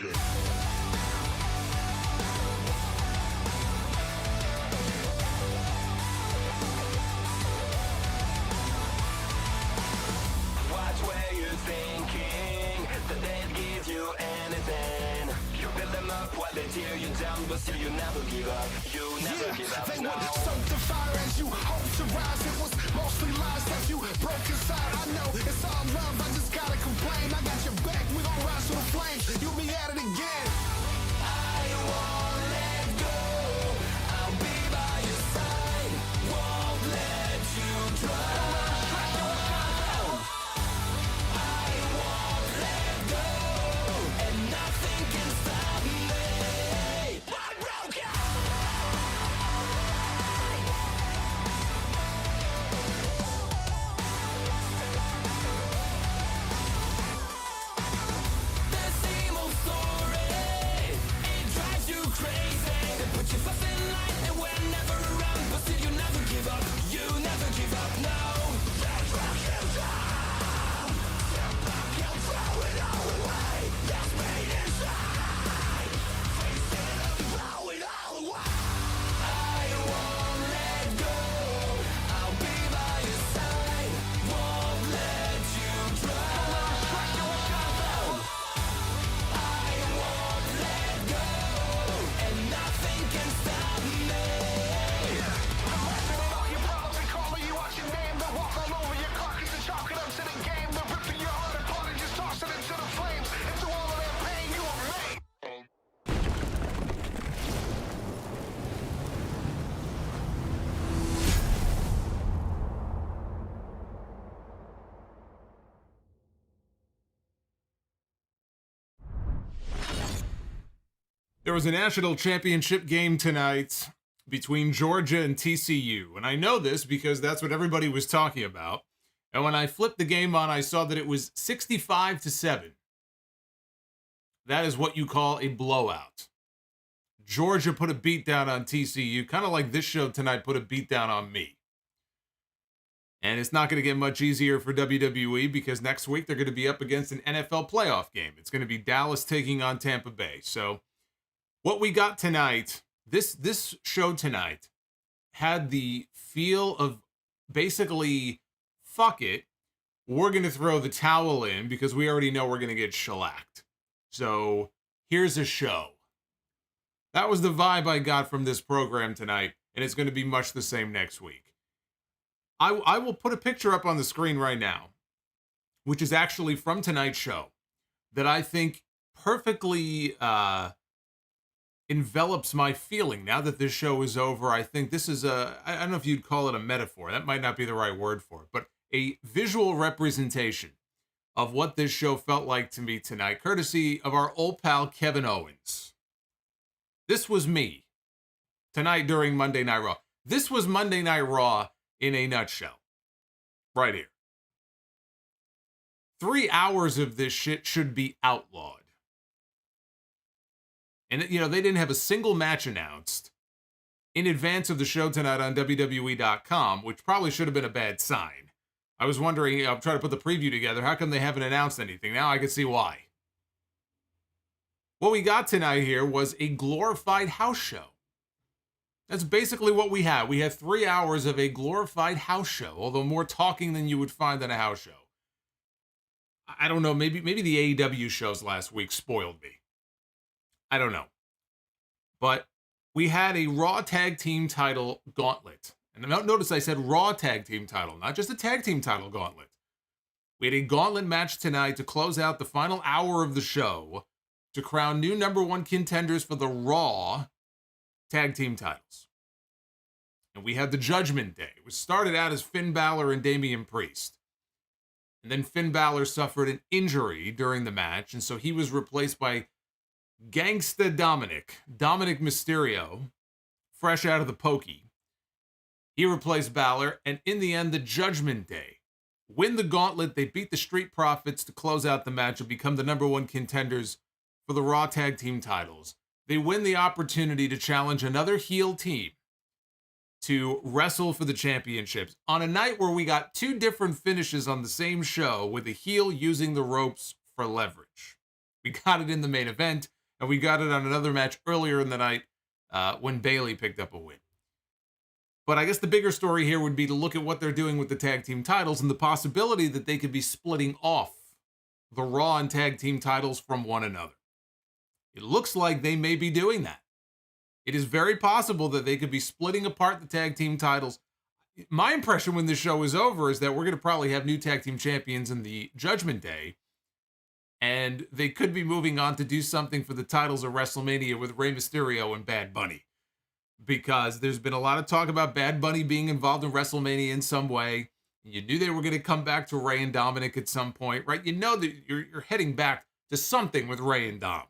Watch where you're thinking that they'd give you anything. You build them up while they tear you down, but still you never give up. You never give up. They would soak the fire as you hope to rise. It was mostly lies that you broke inside. I know it's all love, I just gotta complain. I got your back, we gon' rise to the flames. You'll be at it again. I won't let go. I'll be by your side. Won't let you drown. I won't let go, and nothing can stop me. I'm broken. The same old story, it drives you crazy. They put you first in line and we're never around, but still you never give up. You never give up, no. That's what you do. You throw it all away. That's pain inside. Face it and throw it all away. I won't let go. I'll be by your side. Won't let you drown. I won't let go, and nothing can stop me. I'm laughing at all your problems and calling you out your name. They walk all over your carcass and chalk it up to the game. They're ripping your heart apart and just toss it into the flames. And through all of that pain, you were made. There was a national championship game tonight between Georgia and TCU, and I know this because that's what everybody was talking about. And when I flipped the game on, I saw that it was 65-7. That is what you call a blowout. Georgia put a beat down on TCU, kind of like this show tonight put a beat down on me. And it's not going to get much easier for WWE because next week they're going to be up against an NFL playoff game. It's going to be Dallas taking on Tampa Bay. So what we got tonight, this show tonight, had the feel of basically, fuck it, we're going to throw the towel in because we already know we're going to get shellacked. So here's a show. That was the vibe I got from this program tonight, and it's going to be much the same next week. I will put a picture up on the screen right now, which is actually from tonight's show, that I think perfectly envelops my feeling now that this show is over. I think this is I don't know if you'd call it a metaphor. That might not be the right word for it, but a visual representation of what this show felt like to me tonight, courtesy of our old pal Kevin Owens. This was me tonight during Monday Night Raw. This was Monday Night Raw in a nutshell. Right here. 3 hours of this shit should be outlawed. And, you know, they didn't have a single match announced in advance of the show tonight on WWE.com, which probably should have been a bad sign. I was wondering, I'm trying to put the preview together, how come they haven't announced anything? Now I can see why. What we got tonight here was a glorified house show. That's basically what we had. We had 3 hours of a glorified house show, although more talking than you would find in a house show. I don't know, maybe the AEW shows last week spoiled me. I don't know. But we had a Raw Tag Team title gauntlet. And notice I said Raw Tag Team title, not just a Tag Team title gauntlet. We had a gauntlet match tonight to close out the final hour of the show to crown new number one contenders for the Raw Tag Team titles. And we had the Judgment Day. It was started out as Finn Balor and Damian Priest. And then Finn Balor suffered an injury during the match, and so he was replaced by Gangsta Dominik MysterIo, fresh out of the pokey. He replaced Balor, and in the end, the Judgment Day win the gauntlet. They beat the Street Profits to close out the match and become the number one contenders for the Raw Tag Team titles. They win the opportunity to challenge another heel team to wrestle for the championships on a night where we got two different finishes on the same show with a heel using the ropes for leverage. We got it in the main event, and we got it on another match earlier in the night when Bayley picked up a win. But I guess the bigger story here would be to look at what they're doing with the tag team titles and the possibility that they could be splitting off the Raw and tag team titles from one another. It looks like they may be doing that. It is very possible that they could be splitting apart the tag team titles. My impression when this show is over is that we're going to probably have new tag team champions in the Judgment Day, and they could be moving on to do something for the titles of WrestleMania with Rey Mysterio and Bad Bunny. Because there's been a lot of talk about Bad Bunny being involved in WrestleMania in some way. You knew they were going to come back to Rey and Dominik at some point, right? You know that you're heading back to something with Rey and Dom.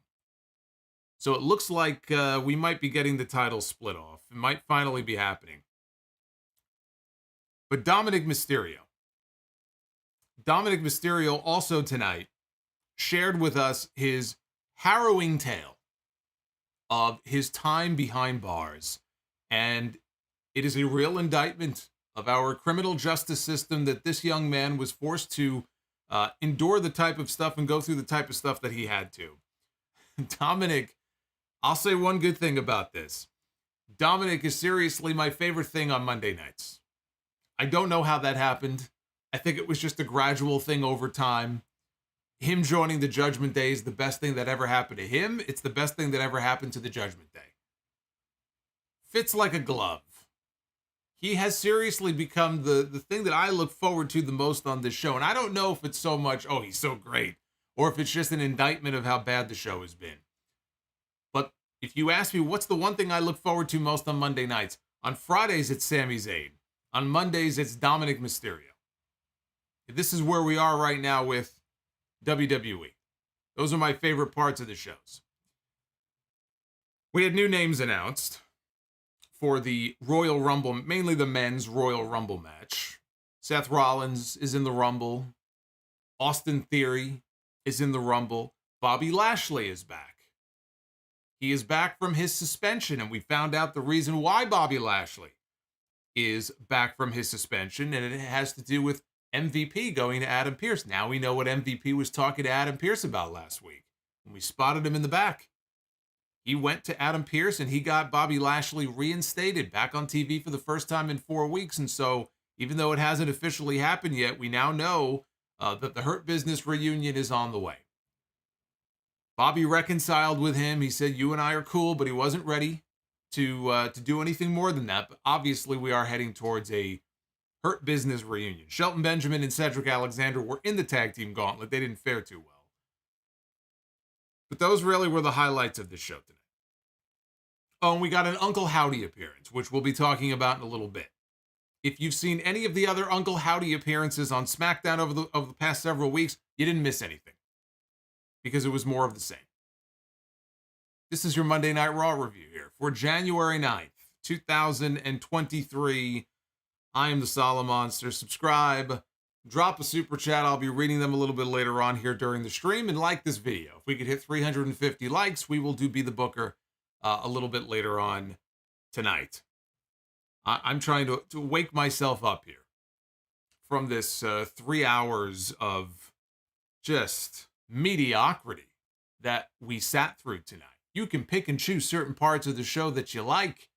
So it looks like we might be getting the titles split off. It might finally be happening. But Dominik Mysterio also tonight shared with us his harrowing tale of his time behind bars. And it is a real indictment of our criminal justice system that this young man was forced to endure the type of stuff and go through the type of stuff that he had to. Dominik, I'll say one good thing about this. Dominik is seriously my favorite thing on Monday nights. I don't know how that happened. I think it was just a gradual thing over time. Him joining the Judgment Day is the best thing that ever happened to him. It's the best thing that ever happened to the Judgment Day. Fits like a glove. He has seriously become the thing that I look forward to the most on this show. And I don't know if it's so much, oh, he's so great, or if it's just an indictment of how bad the show has been. But if you ask me, what's the one thing I look forward to most on Monday nights? On Fridays, it's Sami Zayn. On Mondays, it's Dominik Mysterio. This is where we are right now with WWE. Those are my favorite parts of the shows. We had new names announced for the Royal Rumble, mainly the men's Royal Rumble match. Seth Rollins is in the Rumble. Austin Theory is in the Rumble. Bobby Lashley is back. He is back from his suspension, and we found out the reason why Bobby Lashley is back from his suspension, and it has to do with MVP going to Adam Pearce. Now we know what MVP was talking to Adam Pearce about last week when we spotted him in the back. He went to Adam Pearce and he got Bobby Lashley reinstated back on TV for the first time in 4 weeks. And so even though it hasn't officially happened yet, we now know that the Hurt Business reunion is on the way. Bobby reconciled with him. He said, you and I are cool, but he wasn't ready to do anything more than that. But obviously we are heading towards a Hurt Business reunion. Shelton Benjamin and Cedric Alexander were in the tag team gauntlet. They didn't fare too well. But those really were the highlights of this show today. Oh, and we got an Uncle Howdy appearance, which we'll be talking about in a little bit. If you've seen any of the other Uncle Howdy appearances on SmackDown over the past several weeks, you didn't miss anything. Because it was more of the same. This is your Monday Night Raw review here for January 9th, 2023. I am the Solomonster. Subscribe, drop a super chat. I'll be reading them a little bit later on here during the stream, and like this video. If we could hit 350 likes, we will do Be the Booker a little bit later on tonight. I'm trying to wake myself up here from this 3 hours of just mediocrity that we sat through tonight. You can pick and choose certain parts of the show that you like.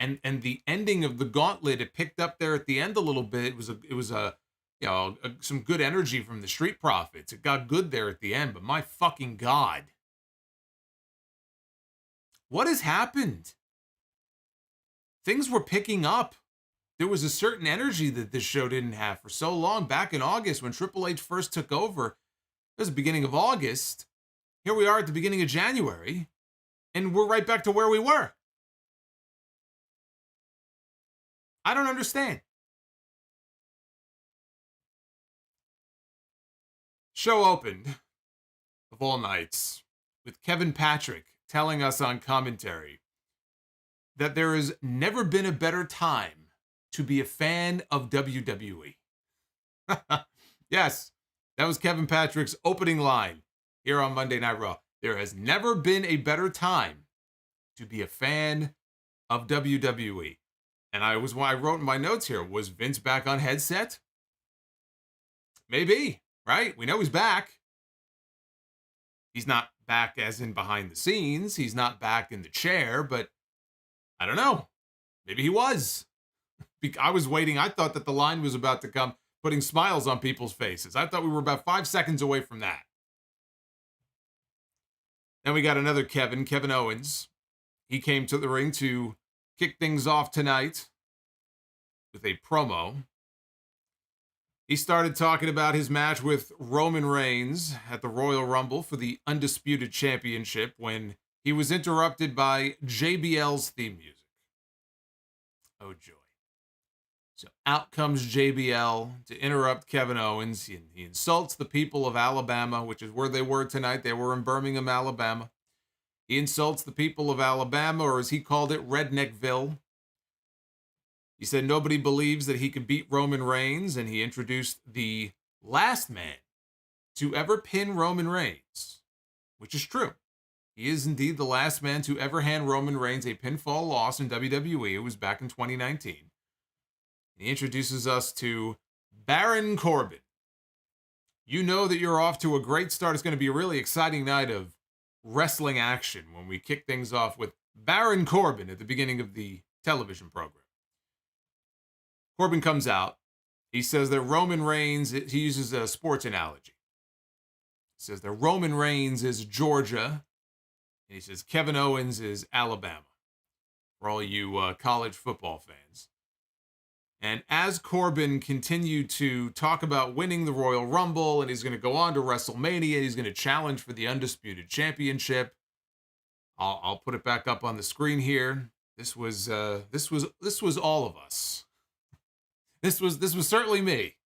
And the ending of the gauntlet, it picked up there at the end a little bit. It was some good energy from the Street Profits. It got good there at the end, but my fucking God. What has happened? Things were picking up. There was a certain energy that this show didn't have for so long. Back in August when Triple H first took over, it was the beginning of August. Here we are at the beginning of January, and we're right back to where we were. I don't understand. Show opened, of all nights, with Kevin Patrick telling us on commentary that there has never been a better time to be a fan of WWE. Yes, that was Kevin Patrick's opening line here on Monday Night Raw. There has never been a better time to be a fan of WWE. And I wrote in my notes here, was Vince back on headset? Maybe, right? We know he's back. He's not back as in behind the scenes. He's not back in the chair, but I don't know. Maybe he was. I was waiting. I thought that the line was about to come, putting smiles on people's faces. I thought we were about 5 seconds away from that. Then we got another Kevin Owens. He came to the ring to kick things off tonight with a promo. He started talking about his match with Roman Reigns at the Royal Rumble for the Undisputed Championship when he was interrupted by JBL's theme music. Oh, joy. So out comes JBL to interrupt Kevin Owens. He insults the people of Alabama, which is where they were tonight. They were in Birmingham, Alabama. He insults the people of Alabama, or as he called it, Redneckville. He said nobody believes that he could beat Roman Reigns, and he introduced the last man to ever pin Roman Reigns, which is true. He is indeed the last man to ever hand Roman Reigns a pinfall loss in WWE. It was back in 2019. He introduces us to Baron Corbin. You know that you're off to a great start. It's going to be a really exciting night of wrestling action when we kick things off with Baron Corbin at the beginning of the television program. Corbin comes out. He says that Roman Reigns, he uses a sports analogy. He says that Roman Reigns is Georgia, and he says Kevin Owens is Alabama, for all you college football fans. And as Corbin continued to talk about winning the Royal Rumble, and he's going to go on to WrestleMania, he's going to challenge for the Undisputed Championship. I'll put it back up on the screen here. This was all of us. This was certainly me.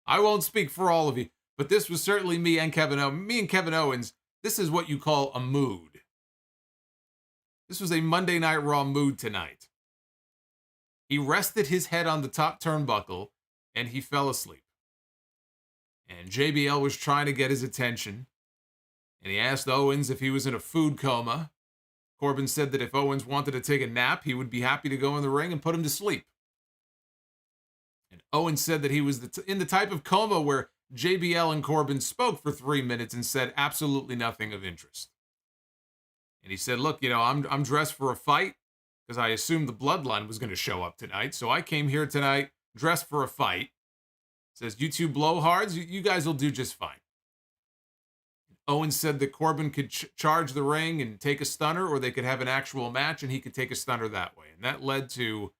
I won't speak for all of you, but this was certainly me and Kevin Owens. Me and Kevin Owens. This is what you call a mood. This was a Monday Night Raw mood tonight. He rested his head on the top turnbuckle, and he fell asleep. And JBL was trying to get his attention, and he asked Owens if he was in a food coma. Corbin said that if Owens wanted to take a nap, he would be happy to go in the ring and put him to sleep. And Owens said that he was in the type of coma where JBL and Corbin spoke for 3 minutes and said absolutely nothing of interest. And he said, look, I'm dressed for a fight, because I assumed the bloodline was going to show up tonight. So I came here tonight dressed for a fight. Says, you two blowhards, you guys will do just fine. Owens said that Corbin could charge the ring and take a stunner, or they could have an actual match, and he could take a stunner that way. And that led to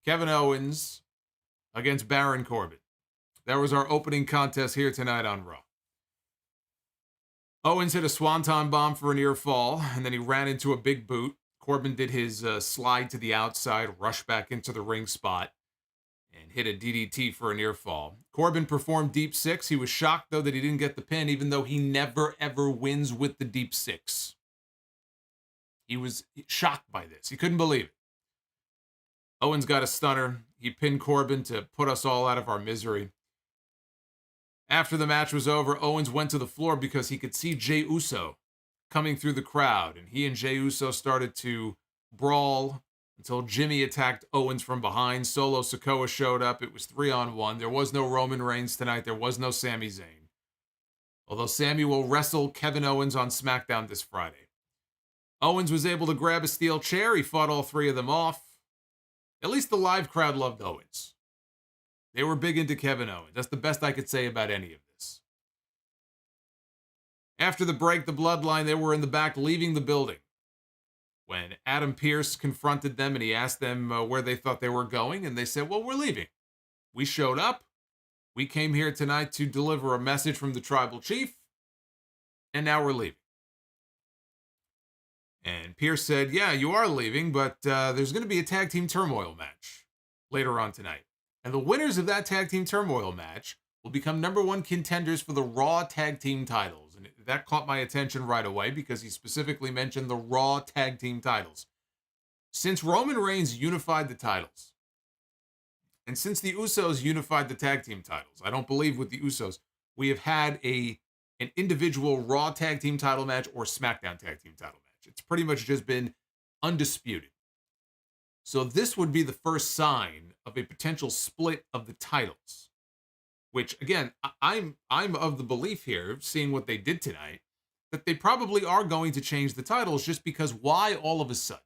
Kevin Owens against Baron Corbin. That was our opening contest here tonight on Raw. Owens hit a swanton bomb for a near fall, and then he ran into a big boot. Corbin did his slide to the outside, rushed back into the ring spot, and hit a DDT for a near fall. Corbin performed Deep Six. He was shocked, though, that he didn't get the pin, even though he never, ever wins with the Deep Six. He was shocked by this. He couldn't believe it. Owens got a stunner. He pinned Corbin to put us all out of our misery. After the match was over, Owens went to the floor because he could see Jey Uso coming through the crowd, and he and Jey Uso started to brawl until Jimmy attacked Owens from behind. Solo Sikoa showed up. It was 3-on-1. There was no Roman Reigns tonight. There was no Sami Zayn. Although Sami will wrestle Kevin Owens on SmackDown this Friday. Owens was able to grab a steel chair. He fought all three of them off. At least the live crowd loved Owens. They were big into Kevin Owens. That's the best I could say about any of this. After the break, the Bloodline, they were in the back leaving the building when Adam Pearce confronted them and he asked them where they thought they were going, and they said, well, we're leaving. We showed up. We came here tonight to deliver a message from the Tribal Chief, and now we're leaving. And Pearce said, yeah, you are leaving, but there's going to be a tag team turmoil match later on tonight. And the winners of that tag team turmoil match will become number one contenders for the Raw tag team titles. And that caught my attention right away because he specifically mentioned the Raw tag team titles. Since Roman Reigns unified the titles, and since the Usos unified the tag team titles, I don't believe with the Usos, we have had an individual Raw tag team title match or SmackDown tag team title match. It's pretty much just been undisputed. So this would be the first sign of a potential split of the titles, which again, I'm of the belief here, seeing what they did tonight, that they probably are going to change the titles, just because why all of a sudden?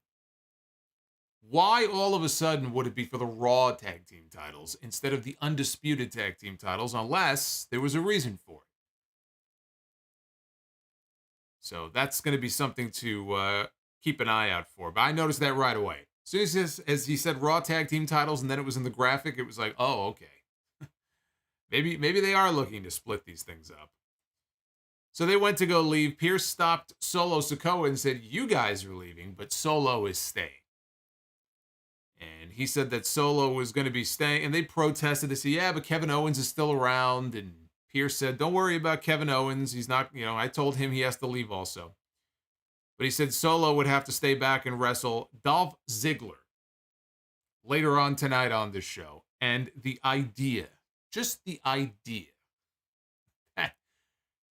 Why all of a sudden would it be for the Raw tag team titles instead of the undisputed tag team titles, unless there was a reason for it? So that's going to be something to keep an eye out for. But I noticed that right away. As soon as he said Raw tag team titles and then it was in the graphic, it was like, oh, okay. Maybe they are looking to split these things up. So they went to go leave. Pierce stopped Solo Sikoa and said, you guys are leaving, but Solo is staying. And he said that Solo was going to be staying, and they protested. They said, yeah, but Kevin Owens is still around. And Pierce said, don't worry about Kevin Owens. He's not, I told him he has to leave also. But he said Solo would have to stay back and wrestle Dolph Ziggler later on tonight on this show. And the idea, just the idea, that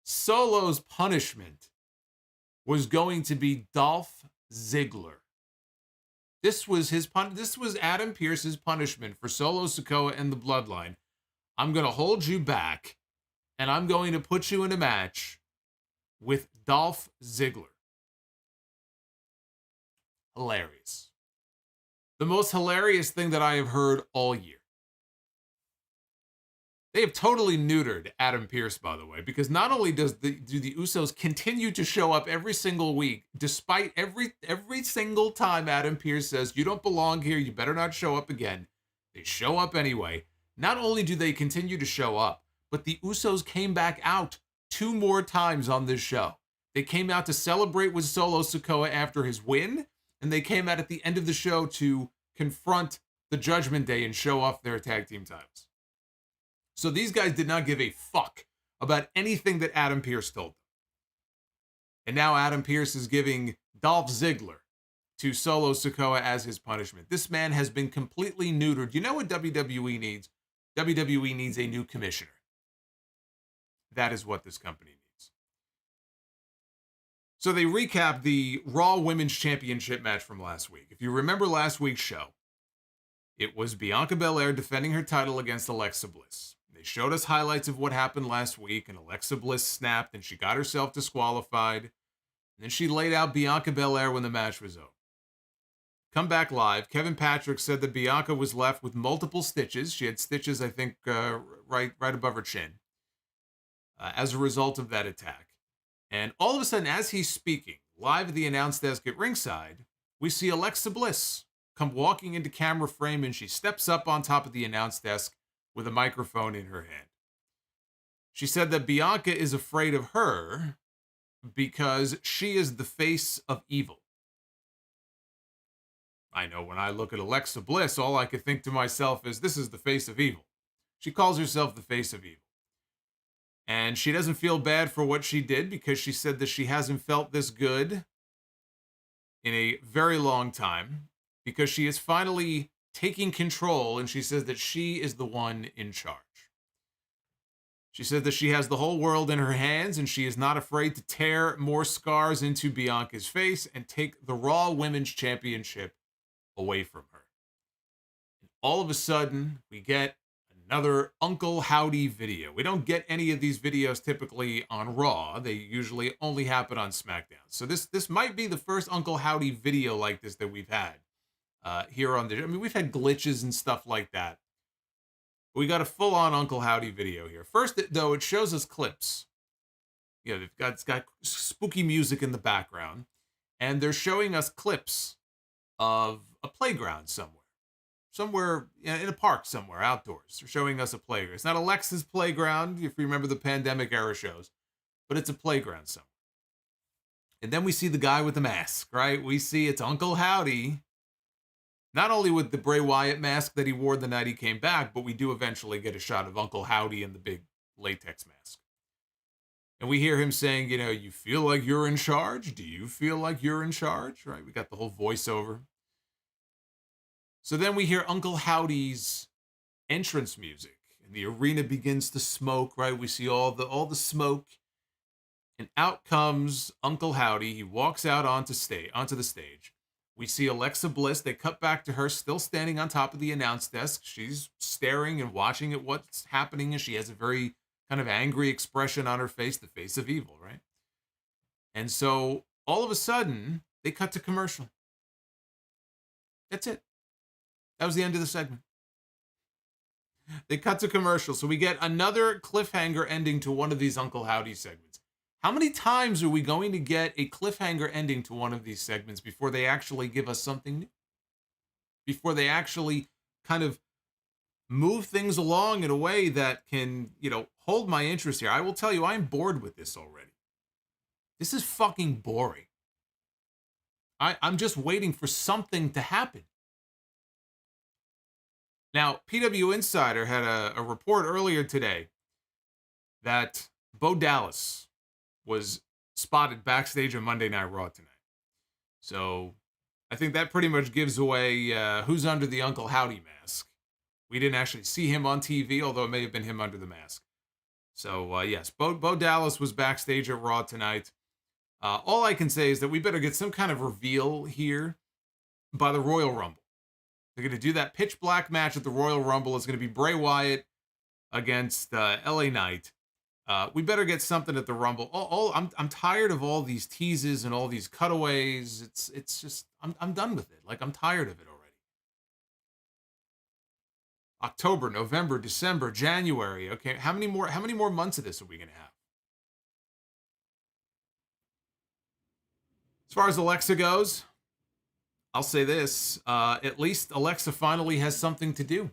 Solo's punishment was going to be Dolph Ziggler. This was Adam Pearce's punishment for Solo Sikoa and the Bloodline. I'm going to hold you back, and I'm going to put you in a match with Dolph Ziggler. Hilarious. The most hilarious thing that I have heard all year. They have totally neutered Adam Pearce, by the way, because not only do the Usos continue to show up every single week, despite every single time Adam Pearce says, you don't belong here, you better not show up again. They show up anyway. Not only do they continue to show up, but the Usos came back out 2 more times on this show. They came out to celebrate with Solo Sikoa after his win, and they came out at the end of the show to confront the Judgment Day and show off their tag team titles. So these guys did not give a fuck about anything that Adam Pearce told them. And now Adam Pearce is giving Dolph Ziggler to Solo Sikoa as his punishment. This man has been completely neutered. You know what WWE needs? WWE needs a new commissioner. That is what this company needs. So they recap the Raw Women's Championship match from last week. If you remember last week's show, it was Bianca Belair defending her title against Alexa Bliss. They showed us highlights of what happened last week, and Alexa Bliss snapped, and she got herself disqualified. And then she laid out Bianca Belair when the match was over. Come back live. Kevin Patrick said that Bianca was left with multiple stitches. She had stitches, I think, right above her chin as a result of that attack. And all of a sudden, as he's speaking, live at the announce desk at ringside, we see Alexa Bliss come walking into camera frame, and she steps up on top of the announce desk with a microphone in her hand. She said that Bianca is afraid of her because she is the face of evil. I know when I look at Alexa Bliss, all I could think to myself is, this is the face of evil. She calls herself the face of evil. And she doesn't feel bad for what she did because she said that she hasn't felt this good in a very long time because she is finally taking control, and she says that she is the one in charge. She said that she has the whole world in her hands, and she is not afraid to tear more scars into Bianca's face and take the Raw Women's Championship away from her. And all of a sudden, we get another Uncle Howdy video. We don't get any of these videos typically on Raw. They usually only happen on SmackDown. So this might be the first Uncle Howdy video like this that we've had. Here on the, we've had glitches and stuff like that. We got a full-on Uncle Howdy video here. First, though, it shows us clips. It's got spooky music in the background, and they're showing us clips of a playground somewhere in a park somewhere outdoors. They're showing us a playground. It's not Alexa's playground, if you remember the pandemic era shows, but it's a playground somewhere. And then we see the guy with the mask, right? We see it's Uncle Howdy. Not only with the Bray Wyatt mask that he wore the night he came back, but we do eventually get a shot of Uncle Howdy in the big latex mask. And we hear him saying, you feel like you're in charge? Do you feel like you're in charge? Right? We got the whole voiceover. So then we hear Uncle Howdy's entrance music, and the arena begins to smoke, right? We see all the smoke, and out comes Uncle Howdy. He walks out onto the stage. We see Alexa Bliss. They cut back to her still standing on top of the announce desk. She's staring and watching at what's happening, and she has a very kind of angry expression on her face, the face of evil, right? And so all of a sudden, they cut to commercial. That's it. That was the end of the segment. They cut to commercial. So we get another cliffhanger ending to one of these Uncle Howdy segments. How many times are we going to get a cliffhanger ending to one of these segments before they actually give us something new? Before they actually kind of move things along in a way that can, hold my interest here. I will tell you, I'm bored with this already. This is fucking boring. I'm just waiting for something to happen. Now, PW Insider had a report earlier today that Bo Dallas was spotted backstage on Monday Night Raw tonight. So I think that pretty much gives away who's under the Uncle Howdy mask. We didn't actually see him on TV, although it may have been him under the mask. So, yes, Bo Dallas was backstage at Raw tonight. All I can say is that we better get some kind of reveal here by the Royal Rumble. They're going to do that pitch black match at the Royal Rumble. It's going to be Bray Wyatt against LA Knight. We better get something at the Rumble. I'm tired of all these teases and all these cutaways. It's just I'm done with it. Like, I'm tired of it already. October, November, December, January. Okay, how many more months of this are we going to have? As far as Alexa goes, I'll say this. At least Alexa finally has something to do.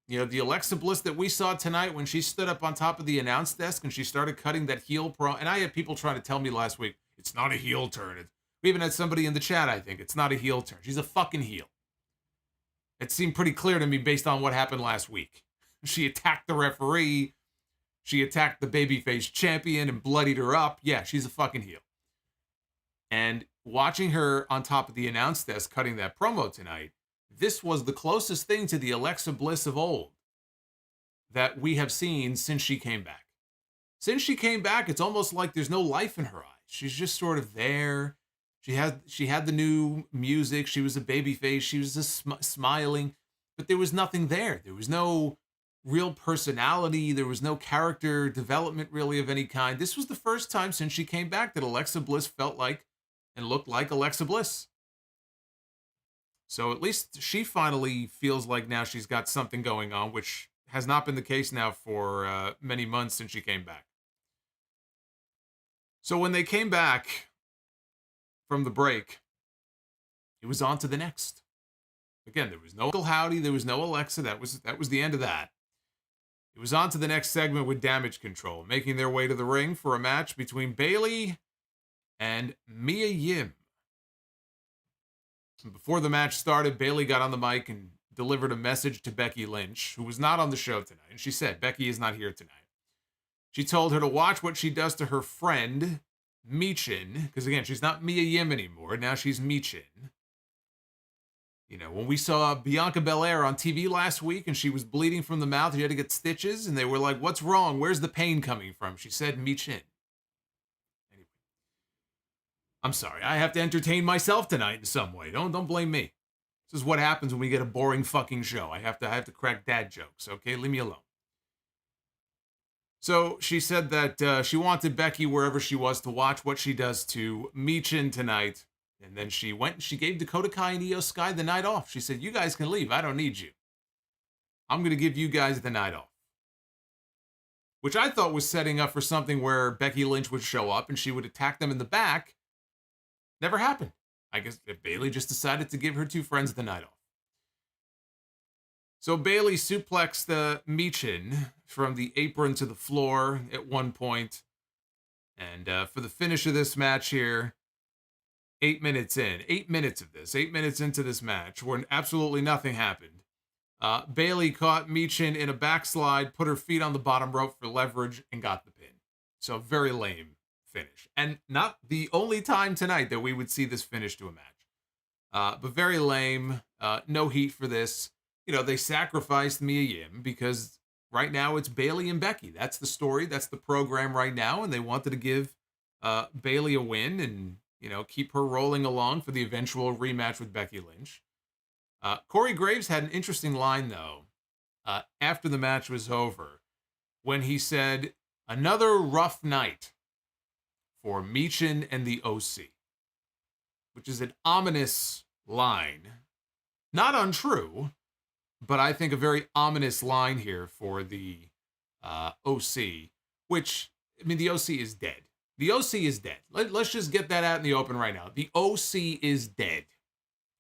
The Alexa Bliss that we saw tonight when she stood up on top of the announce desk and she started cutting that heel and I had people trying to tell me last week, it's not a heel turn. We even had somebody in the chat, I think. It's not a heel turn. She's a fucking heel. It seemed pretty clear to me based on what happened last week. She attacked the referee. She attacked the babyface champion and bloodied her up. Yeah, she's a fucking heel. And watching her on top of the announce desk cutting that promo tonight, this was the closest thing to the Alexa Bliss of old that we have seen since she came back. Since she came back, it's almost like there's no life in her eyes. She's just sort of there. She had the new music. She was a babyface. She was just smiling, but there was nothing there. There was no real personality. There was no character development really of any kind. This was the first time since she came back that Alexa Bliss felt like and looked like Alexa Bliss. So at least she finally feels like now she's got something going on, which has not been the case now for many months since she came back. So when they came back from the break, it was on to the next. Again, there was no Uncle Howdy, there was no Alexa. That was the end of that. It was on to the next segment with Damage Control, making their way to the ring for a match between Bayley and Mia Yim. Before the match started, Bayley got on the mic and delivered a message to Becky Lynch, who was not on the show tonight. And she said, Becky is not here tonight. She told her to watch what she does to her friend, Michin, because again, she's not Mia Yim anymore. Now she's Michin. When we saw Bianca Belair on TV last week and she was bleeding from the mouth, she had to get stitches, and they were like, what's wrong? Where's the pain coming from? She said Michin. Anyway, I'm sorry. I have to entertain myself tonight in some way. Don't blame me. This is what happens when we get a boring fucking show. I have to crack dad jokes, okay? Leave me alone. So she said that she wanted Becky, wherever she was, to watch what she does to Michin tonight. And then she went and she gave Dakota Kai and Io Sky the night off. She said, you guys can leave. I don't need you. I'm going to give you guys the night off. Which I thought was setting up for something where Becky Lynch would show up and she would attack them in the back. Never happened. I guess Bayley just decided to give her two friends the night off. So Bayley suplexed Michin from the apron to the floor at one point. And for the finish of this match here, 8 minutes into this match, where absolutely nothing happened, Bayley caught Michin in a backslide, put her feet on the bottom rope for leverage, and got the pin. So very lame finish. And not the only time tonight that we would see this finish to a match. But very lame. No heat for this. They sacrificed Mia Yim because right now it's Bayley and Becky. That's the story. That's the program right now. And they wanted to give Bayley a win and, keep her rolling along for the eventual rematch with Becky Lynch. Corey Graves had an interesting line, though, after the match was over, when he said, another rough night for Michin and the OC, which is an ominous line. Not untrue, but I think a very ominous line here for the OC, which, I mean, the OC is dead. The OC is dead. Let's just get that out in the open right now. The OC is dead.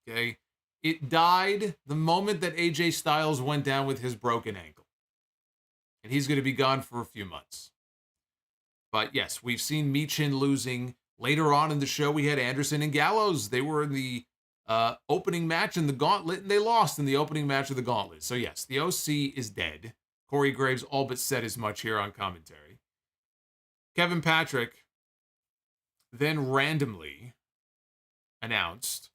Okay? It died the moment that AJ Styles went down with his broken ankle. And he's going to be gone for a few months. But yes, we've seen Michin losing. Later on in the show, we had Anderson and Gallows. They were in the opening match in the Gauntlet, and they lost in the opening match of the Gauntlet. So yes, the OC is dead. Corey Graves all but said as much here on commentary. Kevin Patrick then randomly announced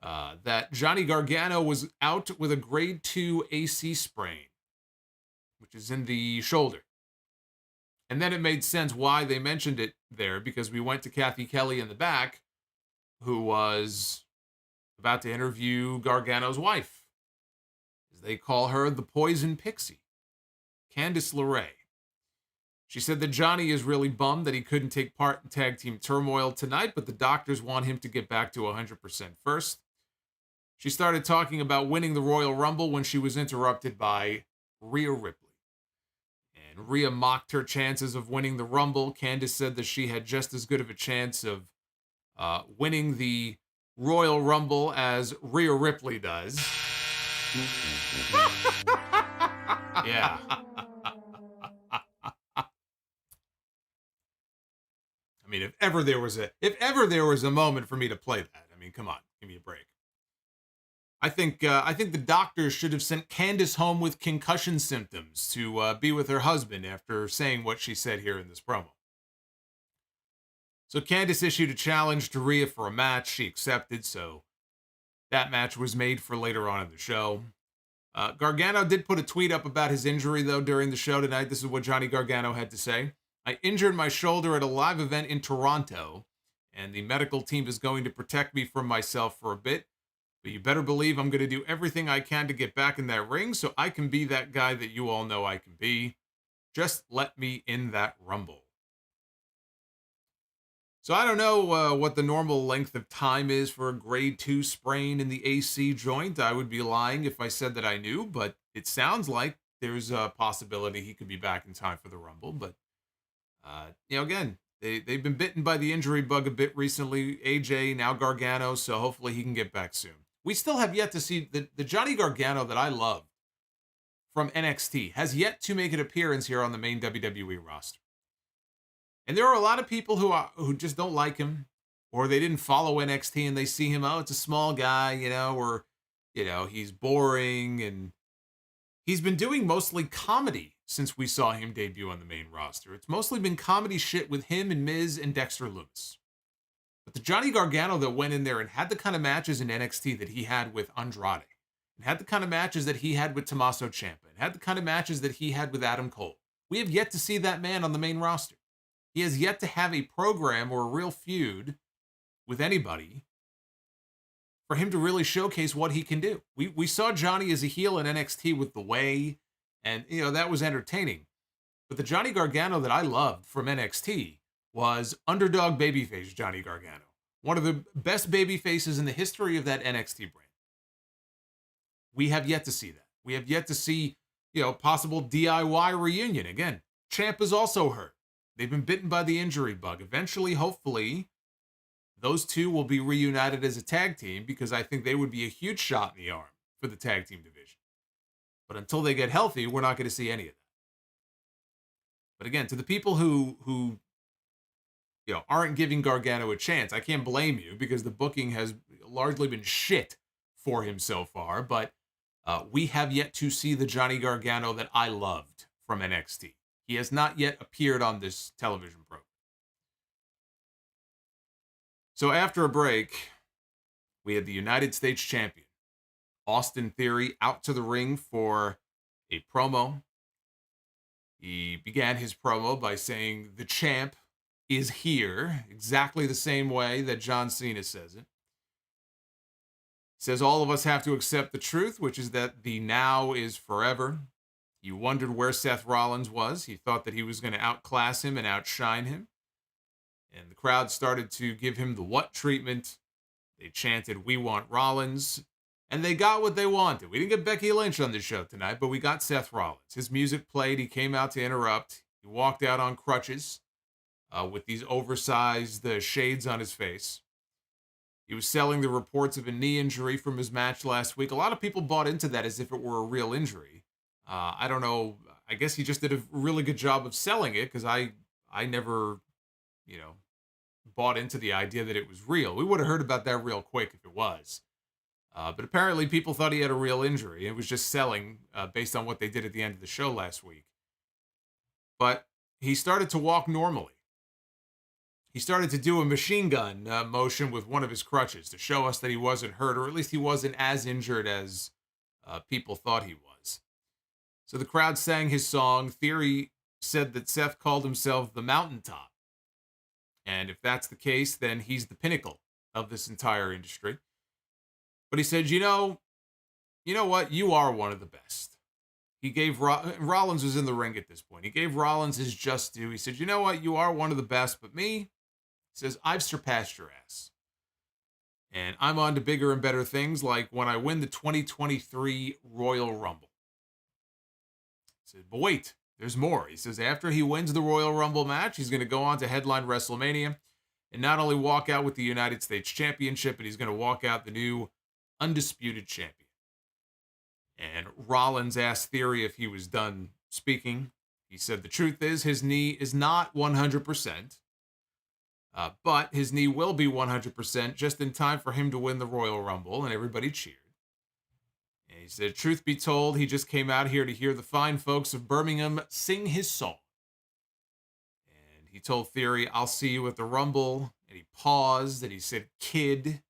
that Johnny Gargano was out with a grade 2 AC sprain, which is in the shoulder. And then it made sense why they mentioned it there, because we went to Kathy Kelly in the back, who was about to interview Gargano's wife. As they call her the Poison Pixie, Candice LeRae. She said that Johnny is really bummed that he couldn't take part in Tag Team Turmoil tonight, but the doctors want him to get back to 100% first. She started talking about winning the Royal Rumble when she was interrupted by Rhea Ripley. And Rhea mocked her chances of winning the Rumble. Candice said that she had just as good of a chance of winning the Royal Rumble as Rhea Ripley does. Yeah. I mean, if ever there was a moment for me to play that, I mean, come on, give me a break. I think the doctors should have sent Candice home with concussion symptoms to be with her husband after saying what she said here in this promo. So Candice issued a challenge to Rhea for a match. She accepted, so that match was made for later on in the show. Gargano did put a tweet up about his injury, though, during the show tonight. This is what Johnny Gargano had to say. I injured my shoulder at a live event in Toronto, and the medical team is going to protect me from myself for a bit. But you better believe I'm going to do everything I can to get back in that ring so I can be that guy that you all know I can be. Just let me in that Rumble. So I don't know what the normal length of time is for a grade 2 sprain in the AC joint. I would be lying if I said that I knew, but it sounds like there's a possibility he could be back in time for the Rumble. But, again, they've been bitten by the injury bug a bit recently. AJ, now Gargano, so hopefully he can get back soon. We still have yet to see the Johnny Gargano that I love from NXT has yet to make an appearance here on the main WWE roster. And there are a lot of people who just don't like him, or they didn't follow NXT and they see him, oh, it's a small guy, or, he's boring. And he's been doing mostly comedy since we saw him debut on the main roster. It's mostly been comedy shit with him and Miz and Dexter Lumis. But the Johnny Gargano that went in there and had the kind of matches in NXT that he had with Andrade, and had the kind of matches that he had with Tommaso Ciampa, and had the kind of matches that he had with Adam Cole, we have yet to see that man on the main roster. He has yet to have a program or a real feud with anybody for him to really showcase what he can do. We saw Johnny as a heel in NXT with The Way, and, that was entertaining. But the Johnny Gargano that I loved from NXT was underdog babyface Johnny Gargano. One of the best babyfaces in the history of that NXT brand. We have yet to see that. We have yet to see, possible DIY reunion. Again, Champ is also hurt. They've been bitten by the injury bug. Eventually, hopefully, those two will be reunited as a tag team, because I think they would be a huge shot in the arm for the tag team division. But until they get healthy, we're not going to see any of that. But again, to the people who aren't giving Gargano a chance, I can't blame you, because the booking has largely been shit for him so far. But we have yet to see the Johnny Gargano that I loved from NXT. He has not yet appeared on this television program. So after a break, we had the United States Champion, Austin Theory, out to the ring for a promo. He began his promo by saying, "The champ is here," exactly the same way that John Cena says it. He says all of us have to accept the truth, which is that the now is forever. You wondered where Seth Rollins was. He thought that he was going to outclass him and outshine him. And the crowd started to give him the what treatment. They chanted, "We want Rollins." And they got what they wanted. We didn't get Becky Lynch on the show tonight, but we got Seth Rollins. His music played. He came out to interrupt. He walked out on crutches with these oversized shades on his face. He was selling the reports of a knee injury from his match last week. A lot of people bought into that as if it were a real injury. I don't know. I guess he just did a really good job of selling it because I never, bought into the idea that it was real. We would have heard about that real quick if it was. But apparently people thought he had a real injury. It was just selling based on what they did at the end of the show last week. But he started to walk normally. He started to do a machine gun motion with one of his crutches to show us that he wasn't hurt, or at least he wasn't as injured as people thought he was. So the crowd sang his song. Theory said that Seth called himself the Mountaintop. And if that's the case, then he's the pinnacle of this entire industry. But he said, you know what? You are one of the best. He gave Rollins was in the ring at this point. He gave Rollins his just due. He said, you know what? You are one of the best, but me, he says, I've surpassed your ass. And I'm on to bigger and better things, like when I win the 2023 Royal Rumble. He said, but wait, there's more. He says, after he wins the Royal Rumble match, he's going to go on to headline WrestleMania and not only walk out with the United States Championship, but he's going to walk out the new undisputed champion. And Rollins asked Theory if he was done speaking. He said the truth is his knee is not 100%, but his knee will be 100% just in time for him to win the Royal Rumble, and everybody cheered. And he said, truth be told, he just came out here to hear the fine folks of Birmingham sing his song. And he told Theory, I'll see you at the Rumble. And he paused, and he said, kid.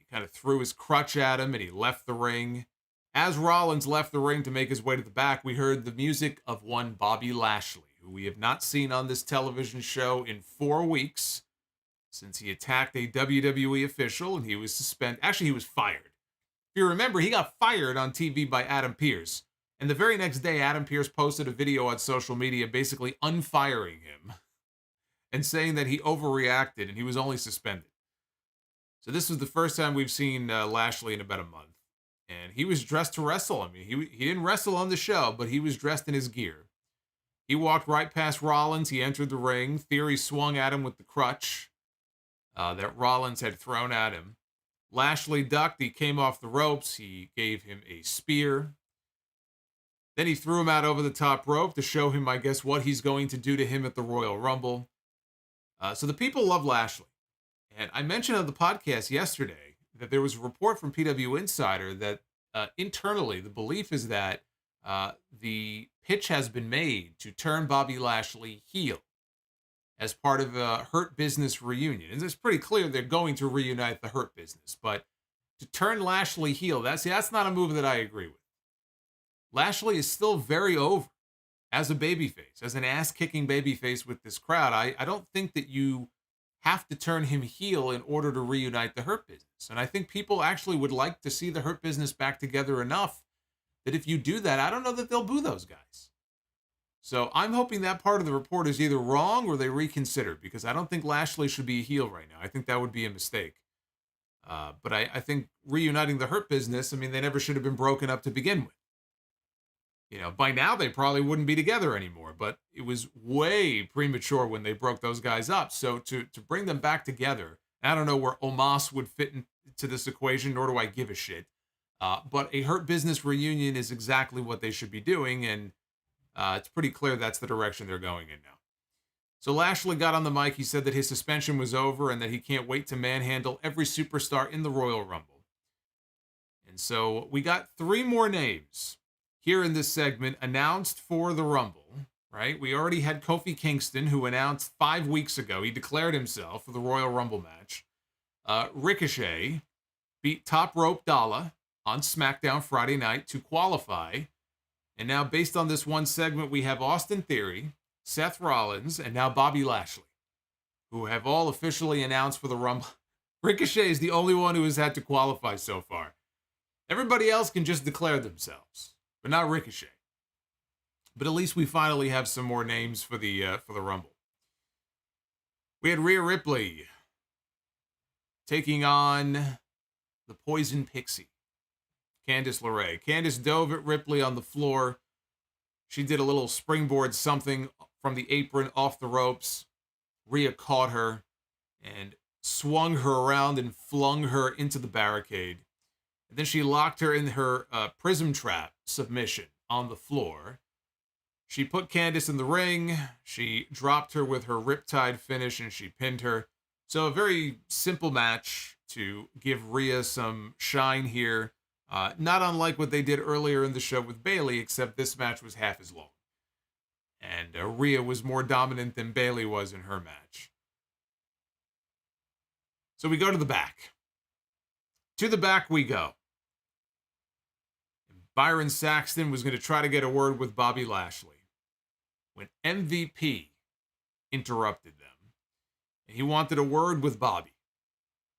Kind of threw his crutch at him, and he left the ring. As Rollins left the ring to make his way to the back, we heard the music of one Bobby Lashley, who we have not seen on this television show in 4 weeks since he attacked a WWE official, and he was suspended. Actually, he was fired. If you remember, he got fired on TV by Adam Pearce, and the very next day, Adam Pearce posted a video on social media basically unfiring him and saying that he overreacted and he was only suspended. So this was the first time we've seen Lashley in about a month. And he was dressed to wrestle. I mean, he didn't wrestle on the show, but he was dressed in his gear. He walked right past Rollins. He entered the ring. Theory swung at him with the crutch that Rollins had thrown at him. Lashley ducked. He came off the ropes. He gave him a spear. Then he threw him out over the top rope to show him, I guess, what he's going to do to him at the Royal Rumble. So the people love Lashley. And I mentioned on the podcast yesterday that there was a report from PW Insider that internally the belief is that the pitch has been made to turn Bobby Lashley heel as part of a Hurt Business reunion. And it's pretty clear they're going to reunite the Hurt Business. But to turn Lashley heel, that's not a move that I agree with. Lashley is still very over as a babyface, as an ass-kicking babyface with this crowd. I don't think that you have to turn him heel in order to reunite the Hurt Business. And I think people actually would like to see the Hurt Business back together enough that if you do that, I don't know that they'll boo those guys. So I'm hoping that part of the report is either wrong or they reconsider, because I don't think Lashley should be a heel right now. I think that would be a mistake. But I think reuniting the Hurt Business, I mean, they never should have been broken up to begin with. You know, by now they probably wouldn't be together anymore, but it was way premature when they broke those guys up. So to bring them back together, I don't know where Omos would fit into this equation, nor do I give a shit. But a Hurt Business reunion is exactly what they should be doing, and it's pretty clear that's the direction they're going in now. So Lashley got on the mic. He said that his suspension was over and that he can't wait to manhandle every superstar in the Royal Rumble. And so we got 3 more names here in this segment announced for the Rumble, right? We already had Kofi Kingston, who announced 5 weeks ago. He declared himself for the Royal Rumble match. Ricochet beat Top Rope Dollar on SmackDown Friday night to qualify. And now, based on this one segment, we have Austin Theory, Seth Rollins, and now Bobby Lashley, who have all officially announced for the Rumble. Ricochet is the only one who has had to qualify so far. Everybody else can just declare themselves, but not Ricochet. But at least we finally have some more names for the Rumble. We had Rhea Ripley taking on the Poison Pixie, Candice LeRae. Candice dove at Ripley on the floor. She did a little springboard something from the apron off the ropes. Rhea caught her and swung her around and flung her into the barricade. And then she locked her in her prism trap submission on the floor. She put Candice in the ring. She dropped her with her riptide finish and she pinned her. So a very simple match to give Rhea some shine here. Not unlike what they did earlier in the show with Bayley, except this match was half as long. And Rhea was more dominant than Bayley was in her match. So we go to the back. To the back we go. Byron Saxton was going to try to get a word with Bobby Lashley when MVP interrupted them. And he wanted a word with Bobby.